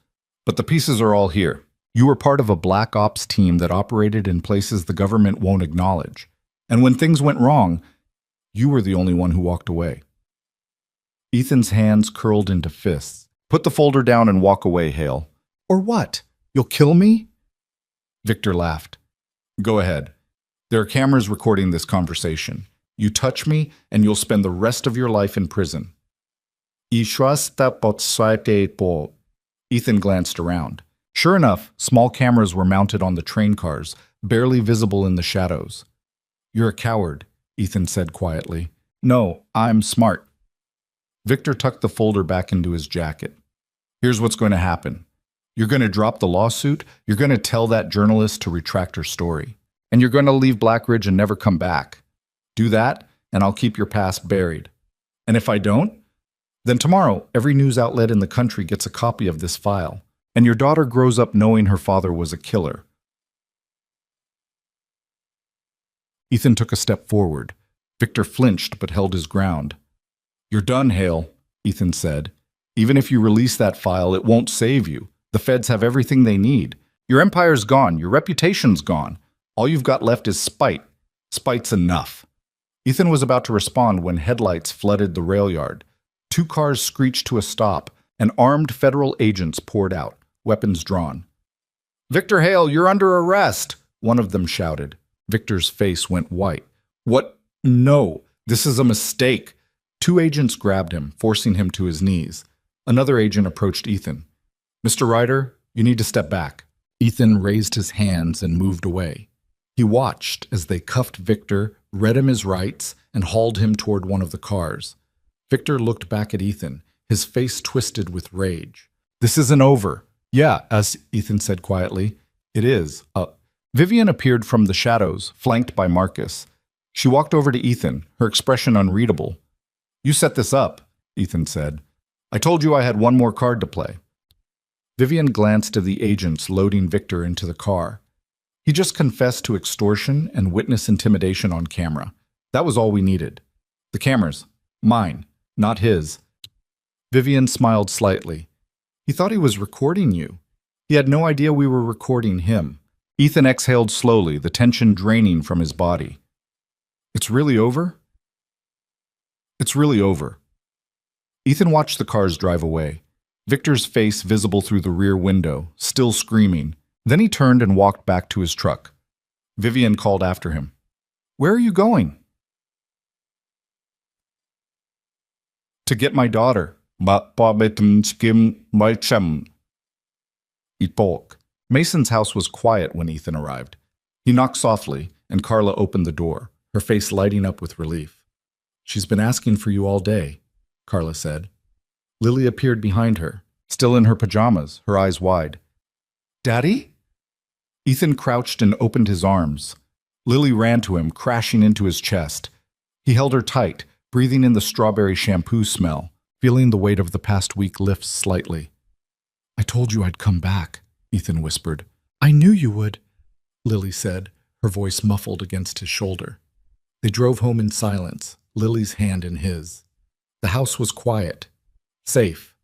But the pieces are all here. You were part of a black ops team that operated in places the government won't acknowledge. And when things went wrong, you were the only one who walked away. Ethan's hands curled into fists. Put the folder down and walk away, Hale. Or what? You'll kill me? Victor laughed. Go ahead. There are cameras recording this conversation. You touch me, and you'll spend the rest of your life in prison. Ethan glanced around. Sure enough, small cameras were mounted on the train cars, barely visible in the shadows. You're a coward, Ethan said quietly. No, I'm smart. Victor tucked the folder back into his jacket. Here's what's going to happen. You're going to drop the lawsuit, you're going to tell that journalist to retract her story, and you're going to leave Blackridge and never come back. Do that, and I'll keep your past buried. And if I don't, then tomorrow every news outlet in the country gets a copy of this file, and your daughter grows up knowing her father was a killer. Ethan took a step forward. Victor flinched but held his ground. You're done, Hale, Ethan said. Even if you release that file, it won't save you. The feds have everything they need. Your empire's gone. Your reputation's gone. All you've got left is spite. Spite's enough. Ethan was about to respond when headlights flooded the rail yard. 2 cars screeched to a stop, and armed federal agents poured out, weapons drawn. Victor Hale, you're under arrest, one of them shouted. Victor's face went white. What? No, this is a mistake. 2 agents grabbed him, forcing him to his knees. Another agent approached Ethan. Mr. Ryder, you need to step back. Ethan raised his hands and moved away. He watched as they cuffed Victor, read him his rights, and hauled him toward one of the cars. Victor looked back at Ethan, his face twisted with rage. This isn't over. Yeah, as Ethan said quietly, it is. Vivian appeared from the shadows, flanked by Marcus. She walked over to Ethan, her expression unreadable. You set this up, Ethan said. I told you I had one more card to play. Vivian glanced at the agents loading Victor into the car. He just confessed to extortion and witness intimidation on camera. That was all we needed. The cameras. Mine, not his. Vivian smiled slightly. He thought he was recording you. He had no idea we were recording him. Ethan exhaled slowly, the tension draining from his body. It's really over? It's really over. Ethan watched the cars drive away. Victor's face visible through the rear window, still screaming. Then he turned and walked back to his truck. Vivian called after him. Where are you going? To get my daughter. Mason's house was quiet when Ethan arrived. He knocked softly, and Carla opened the door, her face lighting up with relief. She's been asking for you all day, Carla said. Lily appeared behind her, still in her pajamas, her eyes wide. Daddy? Ethan crouched and opened his arms. Lily ran to him, crashing into his chest. He held her tight, breathing in the strawberry shampoo smell, feeling the weight of the past week lift slightly. I told you I'd come back, Ethan whispered. I knew you would, Lily said, her voice muffled against his shoulder. They drove home in silence, Lily's hand in his. The house was quiet, safe.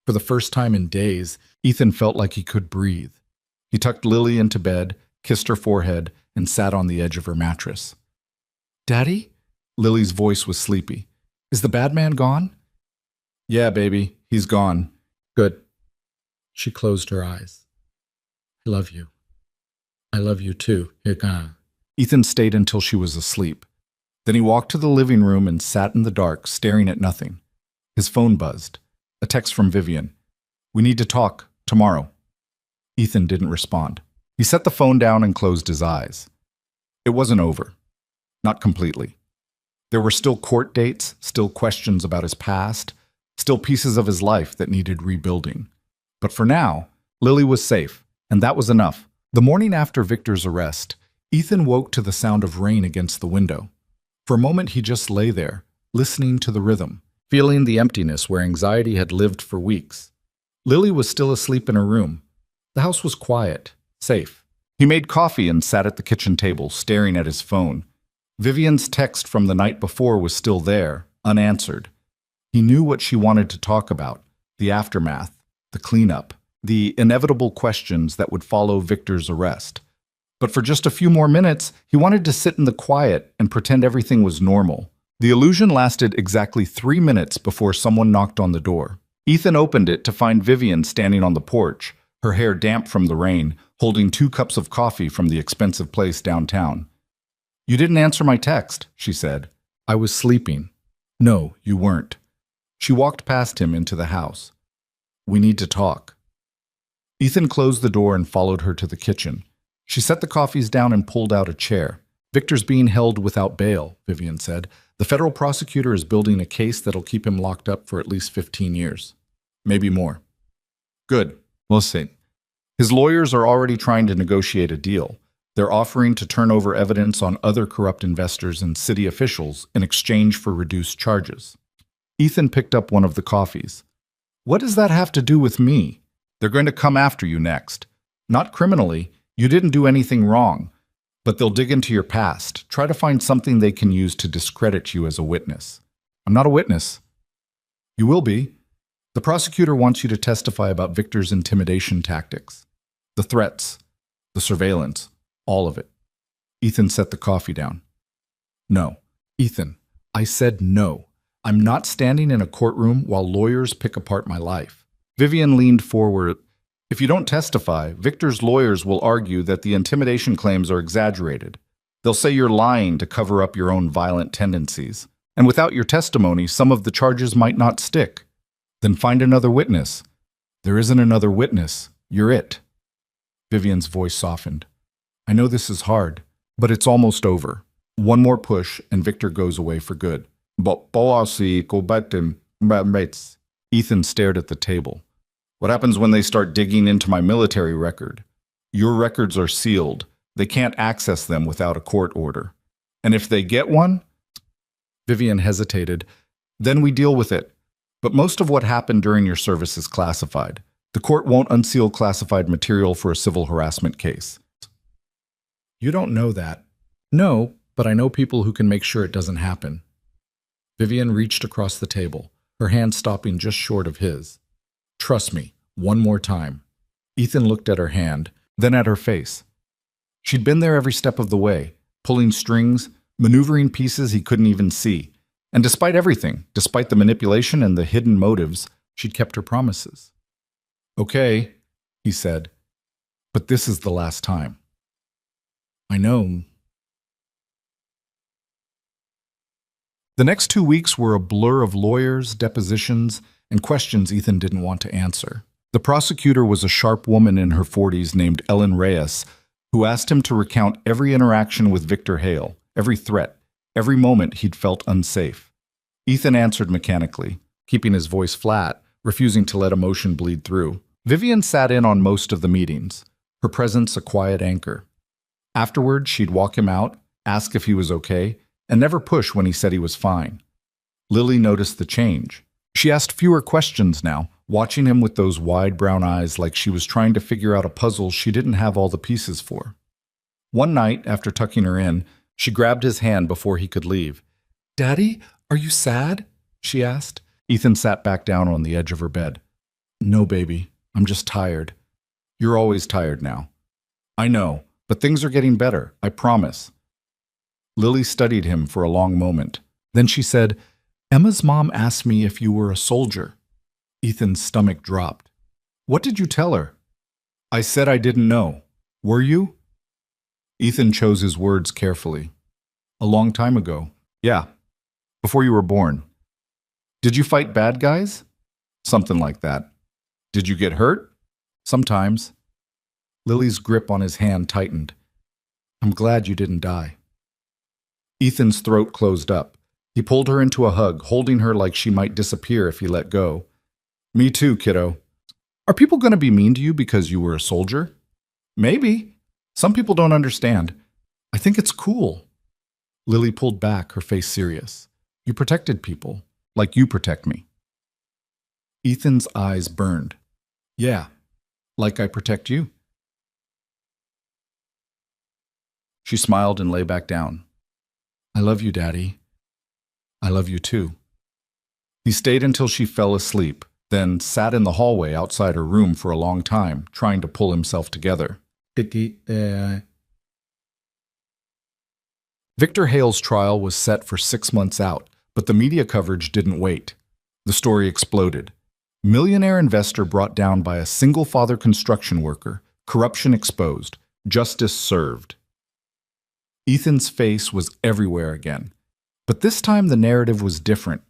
For the first time in days, Ethan felt like he could breathe. He tucked Lily into bed, kissed her forehead, and sat on the edge of her mattress. Daddy? Lily's voice was sleepy. Is the bad man gone? Yeah, baby, he's gone. Good. She closed her eyes. I love you. I love you too. Ethan stayed until she was asleep. Then he walked to the living room and sat in the dark, staring at nothing. His phone buzzed. A text from Vivian. We need to talk tomorrow. Ethan didn't respond. He set the phone down and closed his eyes. It wasn't over. Not completely. There were still court dates, still questions about his past, still pieces of his life that needed rebuilding. But for now, Lily was safe, and that was enough. The morning after Victor's arrest, Ethan woke to the sound of rain against the window. For a moment, he just lay there, listening to the rhythm, feeling the emptiness where anxiety had lived for weeks. Lily was still asleep in her room. The house was quiet, safe. He made coffee and sat at the kitchen table, staring at his phone. Vivian's text from the night before was still there, unanswered. He knew what she wanted to talk about, the aftermath, the cleanup, the inevitable questions that would follow Victor's arrest. But for just a few more minutes, he wanted to sit in the quiet and pretend everything was normal. The illusion lasted exactly 3 minutes before someone knocked on the door. Ethan opened it to find Vivian standing on the porch, her hair damp from the rain, holding 2 cups of coffee from the expensive place downtown. You didn't answer my text, she said. I was sleeping. No, you weren't. She walked past him into the house. We need to talk. Ethan closed the door and followed her to the kitchen. She set the coffees down and pulled out a chair. Victor's being held without bail, Vivian said. The federal prosecutor is building a case that'll keep him locked up for at least 15 years. Maybe more. Good. We'll see. His lawyers are already trying to negotiate a deal. They're offering to turn over evidence on other corrupt investors and city officials in exchange for reduced charges. Ethan picked up one of the coffees. What does that have to do with me? They're going to come after you next. Not criminally. You didn't do anything wrong. But they'll dig into your past, try to find something they can use to discredit you as a witness. I'm not a witness. You will be. The prosecutor wants you to testify about Victor's intimidation tactics. The threats, the surveillance, all of it. Ethan set the coffee down. No. Ethan, I said no. I'm not standing in a courtroom while lawyers pick apart my life. Vivian leaned forward. If you don't testify, Victor's lawyers will argue that the intimidation claims are exaggerated. They'll say you're lying to cover up your own violent tendencies. And without your testimony, some of the charges might not stick. Then find another witness. There isn't another witness. You're it. Vivian's voice softened. I know this is hard, but it's almost over. One more push, and Victor goes away for good. Ethan stared at the table. What happens when they start digging into my military record? Your records are sealed. They can't access them without a court order. And if they get one? Vivian hesitated. Then we deal with it. But most of what happened during your service is classified. The court won't unseal classified material for a civil harassment case. You don't know that. No, but I know people who can make sure it doesn't happen. Vivian reached across the table, her hand stopping just short of his. Trust me, one more time. Ethan looked at her hand, then at her face. She'd been there every step of the way, pulling strings, maneuvering pieces he couldn't even see. And despite everything, despite the manipulation and the hidden motives, she'd kept her promises. Okay, he said, but this is the last time. I know. The next 2 weeks were a blur of lawyers, depositions, and questions Ethan didn't want to answer. The prosecutor was a sharp woman in her 40s named Ellen Reyes, who asked him to recount every interaction with Victor Hale, every threat, every moment he'd felt unsafe. Ethan answered mechanically, keeping his voice flat, refusing to let emotion bleed through. Vivian sat in on most of the meetings, her presence a quiet anchor. Afterward, she'd walk him out, ask if he was okay, and never push when he said he was fine. Lily noticed the change. She asked fewer questions now, watching him with those wide brown eyes like she was trying to figure out a puzzle she didn't have all the pieces for. One night, after tucking her in, she grabbed his hand before he could leave. "Daddy, are you sad?" she asked. Ethan sat back down on the edge of her bed. "No, baby, I'm just tired." "You're always tired now." "I know, but things are getting better, I promise." Lily studied him for a long moment. Then she said, "Emma's mom asked me if you were a soldier." Ethan's stomach dropped. "What did you tell her?" "I said I didn't know. Were you?" Ethan chose his words carefully. "A long time ago. Yeah, before you were born." "Did you fight bad guys?" "Something like that." "Did you get hurt?" "Sometimes." Lily's grip on his hand tightened. "I'm glad you didn't die." Ethan's throat closed up. He pulled her into a hug, holding her like she might disappear if he let go. "Me too, kiddo. Are people going to be mean to you because you were a soldier?" "Maybe. Some people don't understand. I think it's cool." Lily pulled back, her face serious. "You protected people, like you protect me." Ethan's eyes burned. "Yeah, like I protect you." She smiled and lay back down. "I love you, Daddy. I love you too." He stayed until she fell asleep, then sat in the hallway outside her room for a long time, trying to pull himself together. Victor Hale's trial was set for 6 months out, but the media coverage didn't wait. The story exploded. Millionaire investor brought down by a single-father construction worker, corruption exposed, justice served. Ethan's face was everywhere again. But this time the narrative was different.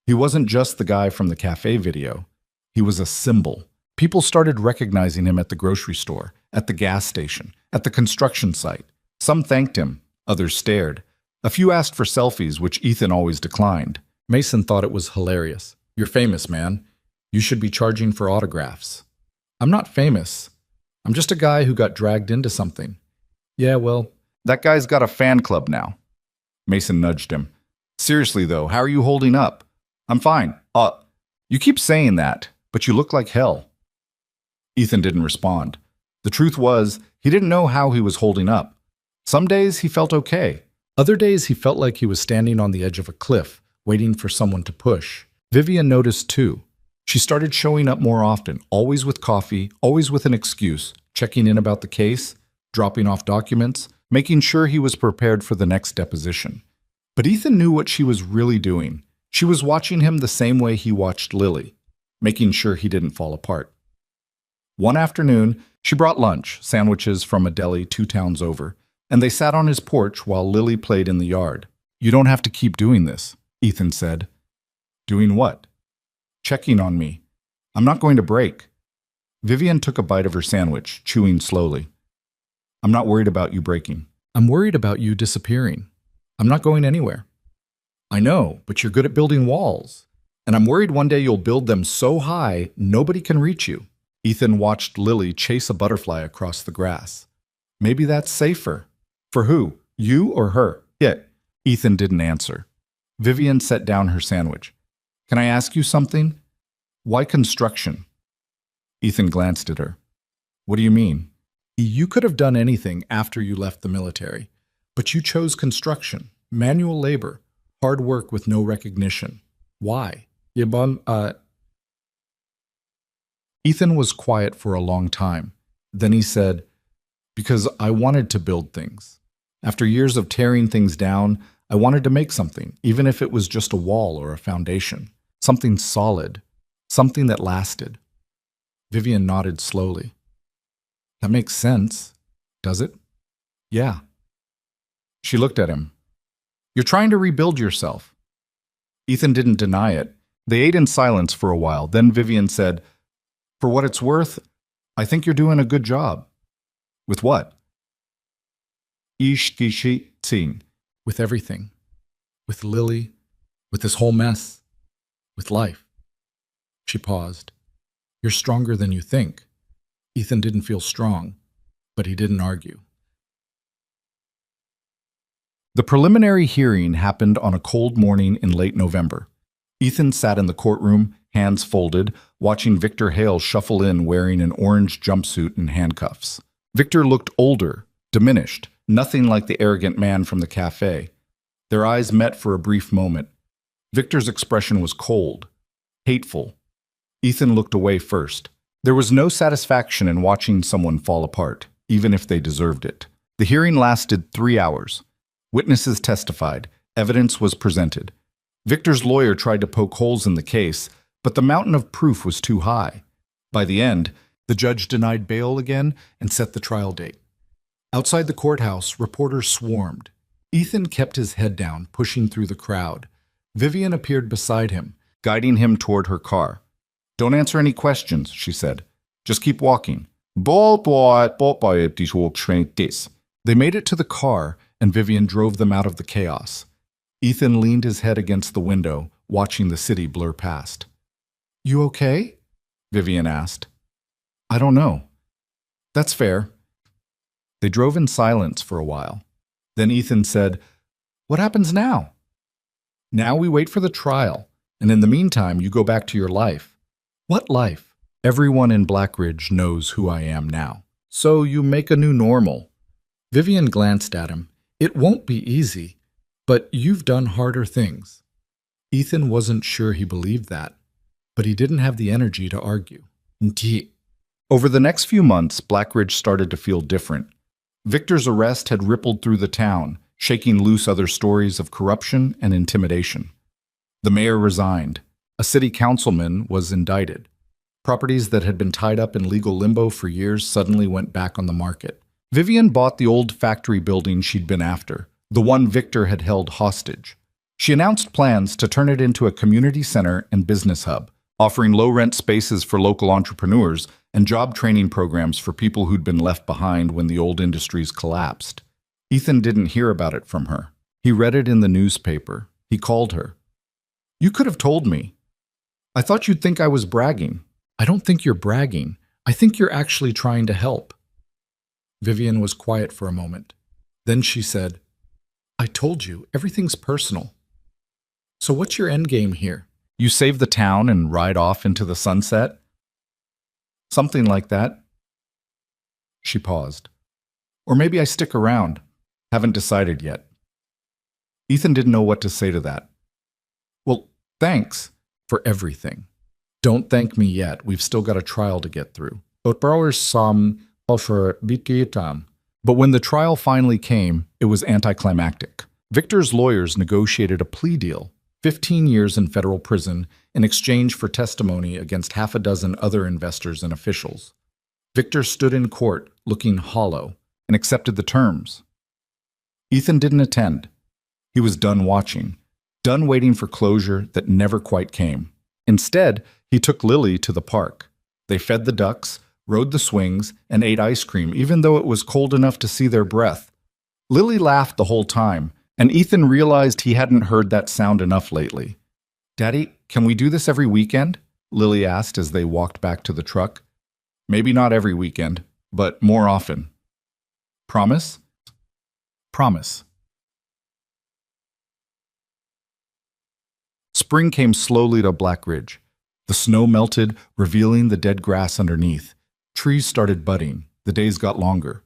He wasn't just the guy from the Café video. He was a symbol. People started recognizing him at the grocery store, at the gas station, at the construction site. Some thanked him, others stared. A few asked for selfies, which Ethan always declined. Mason thought it was hilarious. "You're famous, man. You should be charging for autographs." "I'm not famous. I'm just a guy who got dragged into something." "Yeah, well, that guy's got a fan club now." Mason nudged him. "Seriously, though, how are you holding up?" "I'm fine. You keep saying that, but you look like hell." Ethan didn't respond. The truth was, he didn't know how he was holding up. Some days he felt okay. Other days he felt like he was standing on the edge of a cliff, waiting for someone to push. Vivian noticed too. She started showing up more often, always with coffee, always with an excuse, checking in about the case, dropping off documents, making sure he was prepared for the next deposition. But Ethan knew what she was really doing. She was watching him the same way he watched Lily, making sure he didn't fall apart. One afternoon, she brought lunch, sandwiches from a deli 2 towns over, and they sat on his porch while Lily played in the yard. "You don't have to keep doing this," Ethan said. "Doing what?" "Checking on me. I'm not going to break." Vivian took a bite of her sandwich, chewing slowly. "I'm not worried about you breaking. I'm worried about you disappearing. I'm not going anywhere." "I know, but you're good at building walls." And I'm worried one day you'll build them so high nobody can reach you. Ethan watched Lily chase a butterfly across the grass. Maybe that's safer. For who? You or her? Yeah. Ethan didn't answer. Vivian set down her sandwich. Can I ask you something? Why construction? Ethan glanced at her. What do you mean? You could have done anything after you left the military, but you chose construction, manual labor, hard work with no recognition. Why? Ethan was quiet for a long time. Then he said, because I wanted to build things. After years of tearing things down, I wanted to make something, even if it was just a wall or a foundation. Something solid, something that lasted. Vivian nodded slowly. That makes sense, does it? Yeah. She looked at him. You're trying to rebuild yourself. Ethan didn't deny it. They ate in silence for a while. Then Vivian said, for what it's worth, I think you're doing a good job. With what? With everything. With Lily. With this whole mess. With life. She paused. You're stronger than you think. Ethan didn't feel strong, but he didn't argue. The preliminary hearing happened on a cold morning in late November. Ethan sat in the courtroom, hands folded, watching Victor Hale shuffle in wearing an orange jumpsuit and handcuffs. Victor looked older, diminished, nothing like the arrogant man from the cafe. Their eyes met for a brief moment. Victor's expression was cold, hateful. Ethan looked away first. There was no satisfaction in watching someone fall apart, even if they deserved it. The hearing lasted 3 hours. Witnesses testified. Evidence was presented. Victor's lawyer tried to poke holes in the case, but the mountain of proof was too high. By the end, the judge denied bail again and set the trial date. Outside the courthouse, reporters swarmed. Ethan kept his head down, pushing through the crowd. Vivian appeared beside him, guiding him toward her car. Don't answer any questions, she said. Just keep walking. They made it to the car, and Vivian drove them out of the chaos. Ethan leaned his head against the window, watching the city blur past. You okay? Vivian asked. I don't know. That's fair. They drove in silence for a while. Then Ethan said, What happens now? Now we wait for the trial, and in the meantime you go back to your life. What life? Everyone in Blackridge knows who I am now. So you make a new normal. Vivian glanced at him. It won't be easy, but you've done harder things. Ethan wasn't sure he believed that, but he didn't have the energy to argue. Over the next few months, Blackridge started to feel different. Victor's arrest had rippled through the town, shaking loose other stories of corruption and intimidation. The mayor resigned. A city councilman was indicted. Properties that had been tied up in legal limbo for years suddenly went back on the market. Vivian bought the old factory building she'd been after, the one Victor had held hostage. She announced plans to turn it into a community center and business hub, offering low-rent spaces for local entrepreneurs and job training programs for people who'd been left behind when the old industries collapsed. Ethan didn't hear about it from her. He read it in the newspaper. He called her. You could have told me. I thought you'd think I was bragging. I don't think you're bragging. I think you're actually trying to help. Vivian was quiet for a moment. Then she said, I told you, everything's personal. So what's your end game here? You save the town and ride off into the sunset? Something like that. She paused. Or maybe I stick around. Haven't decided yet. Ethan didn't know what to say to that. Well, thanks for everything. Don't thank me yet. We've still got a trial to get through. But when the trial finally came, it was anticlimactic. Victor's lawyers negotiated a plea deal, 15 years in federal prison, in exchange for testimony against half a dozen other investors and officials. Victor stood in court, looking hollow, and accepted the terms. Ethan didn't attend. He was done watching, done waiting for closure that never quite came. Instead, he took Lily to the park. They fed the ducks, rode the swings, and ate ice cream, even though it was cold enough to see their breath. Lily laughed the whole time, and Ethan realized he hadn't heard that sound enough lately. Daddy, can we do this every weekend? Lily asked as they walked back to the truck. Maybe not every weekend, but more often. Promise? Promise. Spring came slowly to Black Ridge. The snow melted, revealing the dead grass underneath. Trees started budding. The days got longer.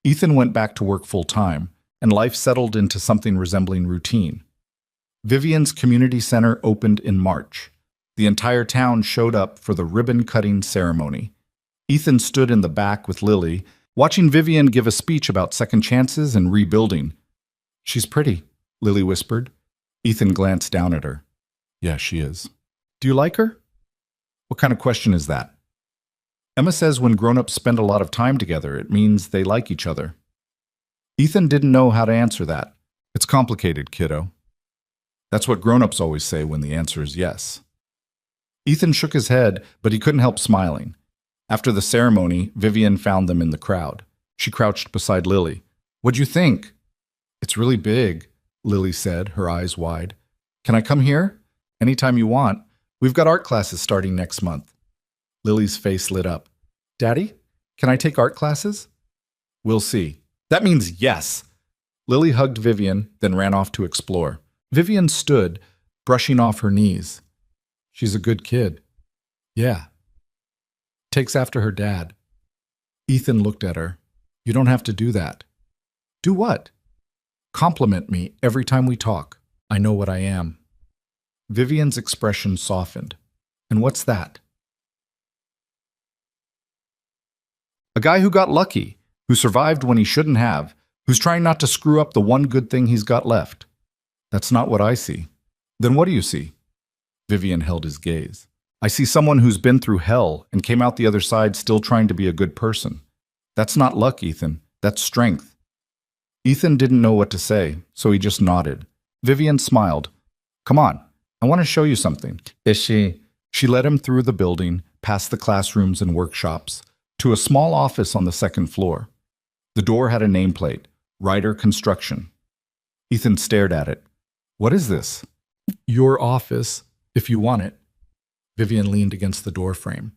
Ethan went back to work full-time, and life settled into something resembling routine. Vivian's community center opened in March. The entire town showed up for the ribbon-cutting ceremony. Ethan stood in the back with Lily, watching Vivian give a speech about second chances and rebuilding. "She's pretty," Lily whispered. Ethan glanced down at her. "Yeah, she is." "Do you like her?" "What kind of question is that?" "Emma says when grown-ups spend a lot of time together, it means they like each other." Ethan didn't know how to answer that. "It's complicated, kiddo." "That's what grown-ups always say when the answer is yes." Ethan shook his head, but he couldn't help smiling. After the ceremony, Vivian found them in the crowd. She crouched beside Lily. "What'd you think?" "It's really big," Lily said, her eyes wide. "Can I come here?" "Anytime you want. We've got art classes starting next month." Lily's face lit up. "Daddy, can I take art classes?" "We'll see." "That means yes!" Lily hugged Vivian, then ran off to explore. Vivian stood, brushing off her knees. "She's a good kid." "Yeah." "Takes after her dad." Ethan looked at her. "You don't have to do that." "Do what?" "Compliment me every time we talk. I know what I am." Vivian's expression softened. "And what's that?" "A guy who got lucky, who survived when he shouldn't have, who's trying not to screw up the one good thing he's got left." "That's not what I see." "Then what do you see?" Vivian held his gaze. "I see someone who's been through hell and came out the other side still trying to be a good person. That's not luck, Ethan. That's strength." Ethan didn't know what to say, so he just nodded. Vivian smiled. "Come on, I want to show you something." "Is she?" She led him through the building, past the classrooms and workshops, to a small office on the second floor. The door had a nameplate, Ryder Construction. Ethan stared at it. "What is this?" "Your office, if you want it." Vivian leaned against the doorframe.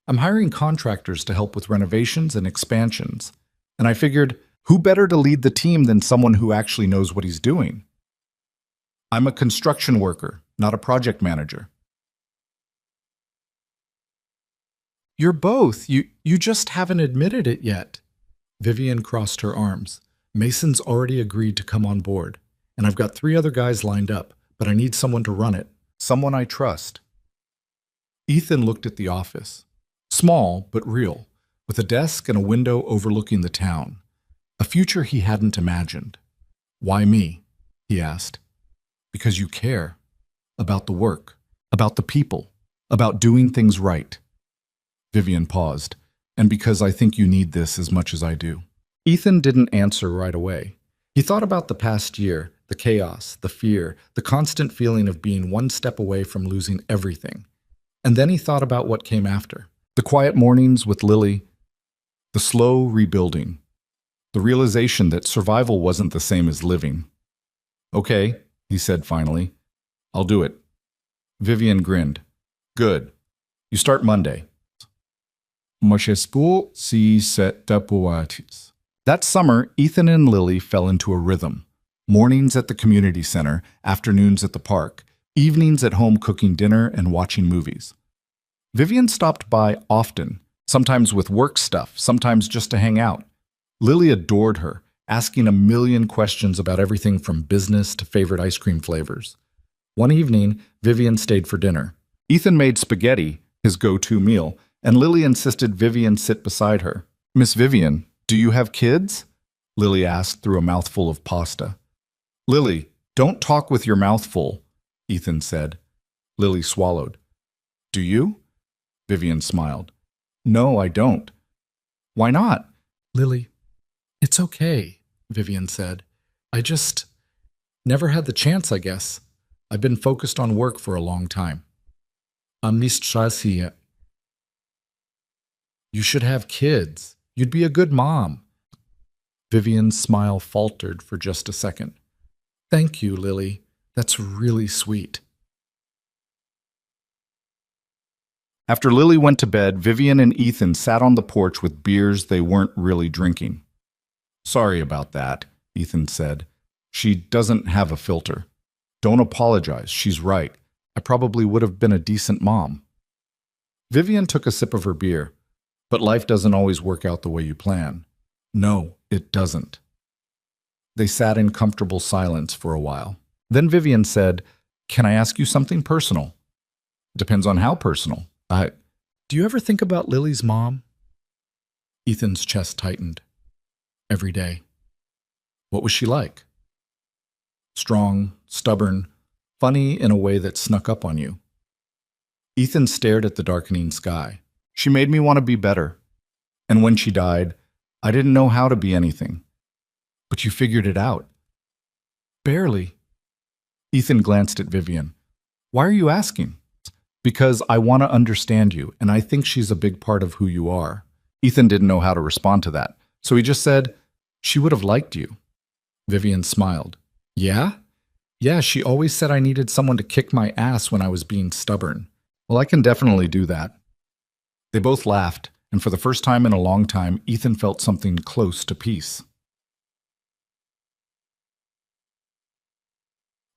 "I'm hiring contractors to help with renovations and expansions, and I figured, who better to lead the team than someone who actually knows what he's doing? I'm a construction worker, not a project manager." "You're both. You just haven't admitted it yet." Vivian crossed her arms. "Mason's already agreed to come on board, and I've got 3 other guys lined up, but I need someone to run it, someone I trust." Ethan looked at the office. Small, but real, with a desk and a window overlooking the town. A future he hadn't imagined. "Why me?" he asked. "Because you care. About the work. About the people. About doing things right." Vivian paused. "And because I think you need this as much as I do." Ethan didn't answer right away. He thought about the past year, the chaos, the fear, the constant feeling of being one step away from losing everything. And then he thought about what came after. The quiet mornings with Lily, the slow rebuilding, the realization that survival wasn't the same as living. "Okay," he said finally. "I'll do it." Vivian grinned. "Good. You start Monday." That summer, Ethan and Lily fell into a rhythm. Mornings at the community center, afternoons at the park, evenings at home cooking dinner and watching movies. Vivian stopped by often, sometimes with work stuff, sometimes just to hang out. Lily adored her, asking a million questions about everything from business to favorite ice cream flavors. One evening, Vivian stayed for dinner. Ethan made spaghetti, his go-to meal, and Lily insisted Vivian sit beside her. "Miss Vivian, do you have kids?" Lily asked through a mouthful of pasta. "Lily, don't talk with your mouth full," Ethan said. Lily swallowed. "Do you?" Vivian smiled. "No, I don't." "Why not?" "Lily, it's okay," Vivian said. "I just never had the chance, I guess. I've been focused on work for a long time." "You should have kids. You'd be a good mom." Vivian's smile faltered for just a second. "Thank you, Lily. That's really sweet." After Lily went to bed, Vivian and Ethan sat on the porch with beers they weren't really drinking. "Sorry about that," Ethan said. "She doesn't have a filter. Don't apologize, she's right. I probably would have been a decent mom." Vivian took a sip of her beer. "But life doesn't always work out the way you plan." "No, it doesn't." They sat in comfortable silence for a while. Then Vivian said, "Can I ask you something personal?" "Depends on how personal. Do you ever think about Lily's mom?" Ethan's chest tightened. "Every day." "What was she like?" "Strong, stubborn, funny in a way that snuck up on you." Ethan stared at the darkening sky. "She made me want to be better. And when she died, I didn't know how to be anything." "But you figured it out." "Barely." Ethan glanced at Vivian. "Why are you asking?" "Because I want to understand you, and I think she's a big part of who you are." Ethan didn't know how to respond to that, so he just said, "She would have liked you." Vivian smiled. "Yeah? Yeah, she always said I needed someone to kick my ass when I was being stubborn." "Well, I can definitely do that." They both laughed, and for the first time in a long time, Ethan felt something close to peace.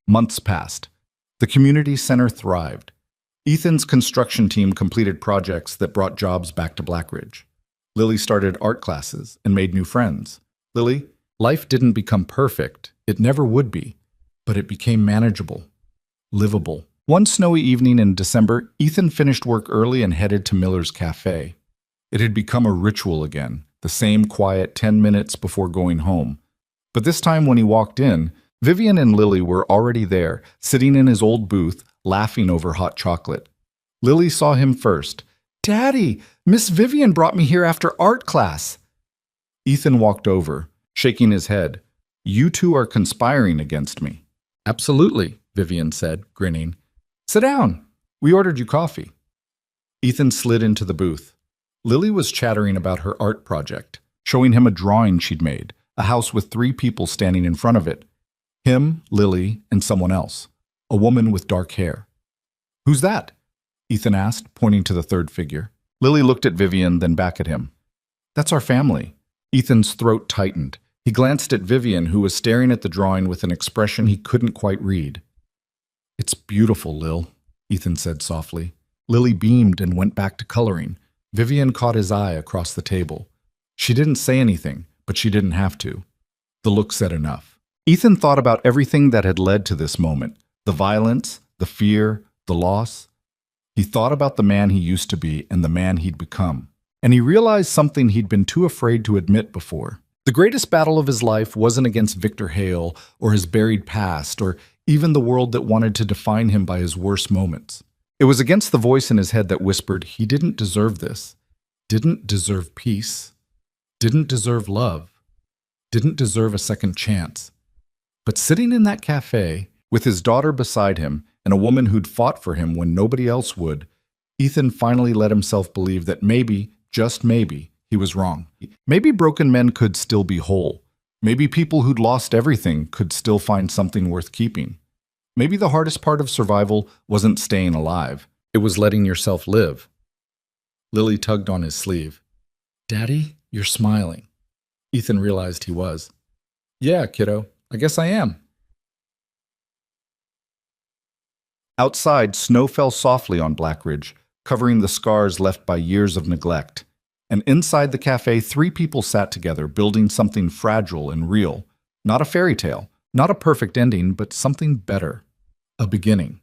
Months passed. The community center thrived. Ethan's construction team completed projects that brought jobs back to Blackridge. Lily started art classes and made new friends. "Lily, life didn't become perfect. It never would be. But it became manageable, livable." One snowy evening in December, Ethan finished work early and headed to Miller's Café. It had become a ritual again, the same quiet 10 minutes before going home. But this time when he walked in, Vivian and Lily were already there, sitting in his old booth, laughing over hot chocolate. Lily saw him first. "Daddy, Miss Vivian brought me here after art class." Ethan walked over, shaking his head. "You two are conspiring against me." "Absolutely," Vivian said, grinning. "Sit down. We ordered you coffee." Ethan slid into the booth. Lily was chattering about her art project, showing him a drawing she'd made, a house with 3 people standing in front of it. Him, Lily, and someone else. A woman with dark hair. "Who's that?" Ethan asked, pointing to the third figure. Lily looked at Vivian, then back at him. "That's our family." Ethan's throat tightened. He glanced at Vivian, who was staring at the drawing with an expression he couldn't quite read. "It's beautiful, Lil," Ethan said softly. Lily beamed and went back to coloring. Vivian caught his eye across the table. She didn't say anything, but she didn't have to. The look said enough. Ethan thought about everything that had led to this moment. The violence, the fear, the loss. He thought about the man he used to be and the man he'd become. And he realized something he'd been too afraid to admit before. The greatest battle of his life wasn't against Victor Hale or his buried past or even the world that wanted to define him by his worst moments. It was against the voice in his head that whispered he didn't deserve this, didn't deserve peace, didn't deserve love, didn't deserve a second chance. But sitting in that cafe, with his daughter beside him and a woman who'd fought for him when nobody else would, Ethan finally let himself believe that maybe, just maybe, he was wrong. Maybe broken men could still be whole. Maybe people who'd lost everything could still find something worth keeping. Maybe the hardest part of survival wasn't staying alive. It was letting yourself live. Lily tugged on his sleeve. "Daddy, you're smiling." Ethan realized he was. "Yeah, kiddo, I guess I am." Outside, snow fell softly on Blackridge, covering the scars left by years of neglect. And inside the cafe, 3 people sat together, building something fragile and real. Not a fairy tale, not a perfect ending, but something better. A beginning.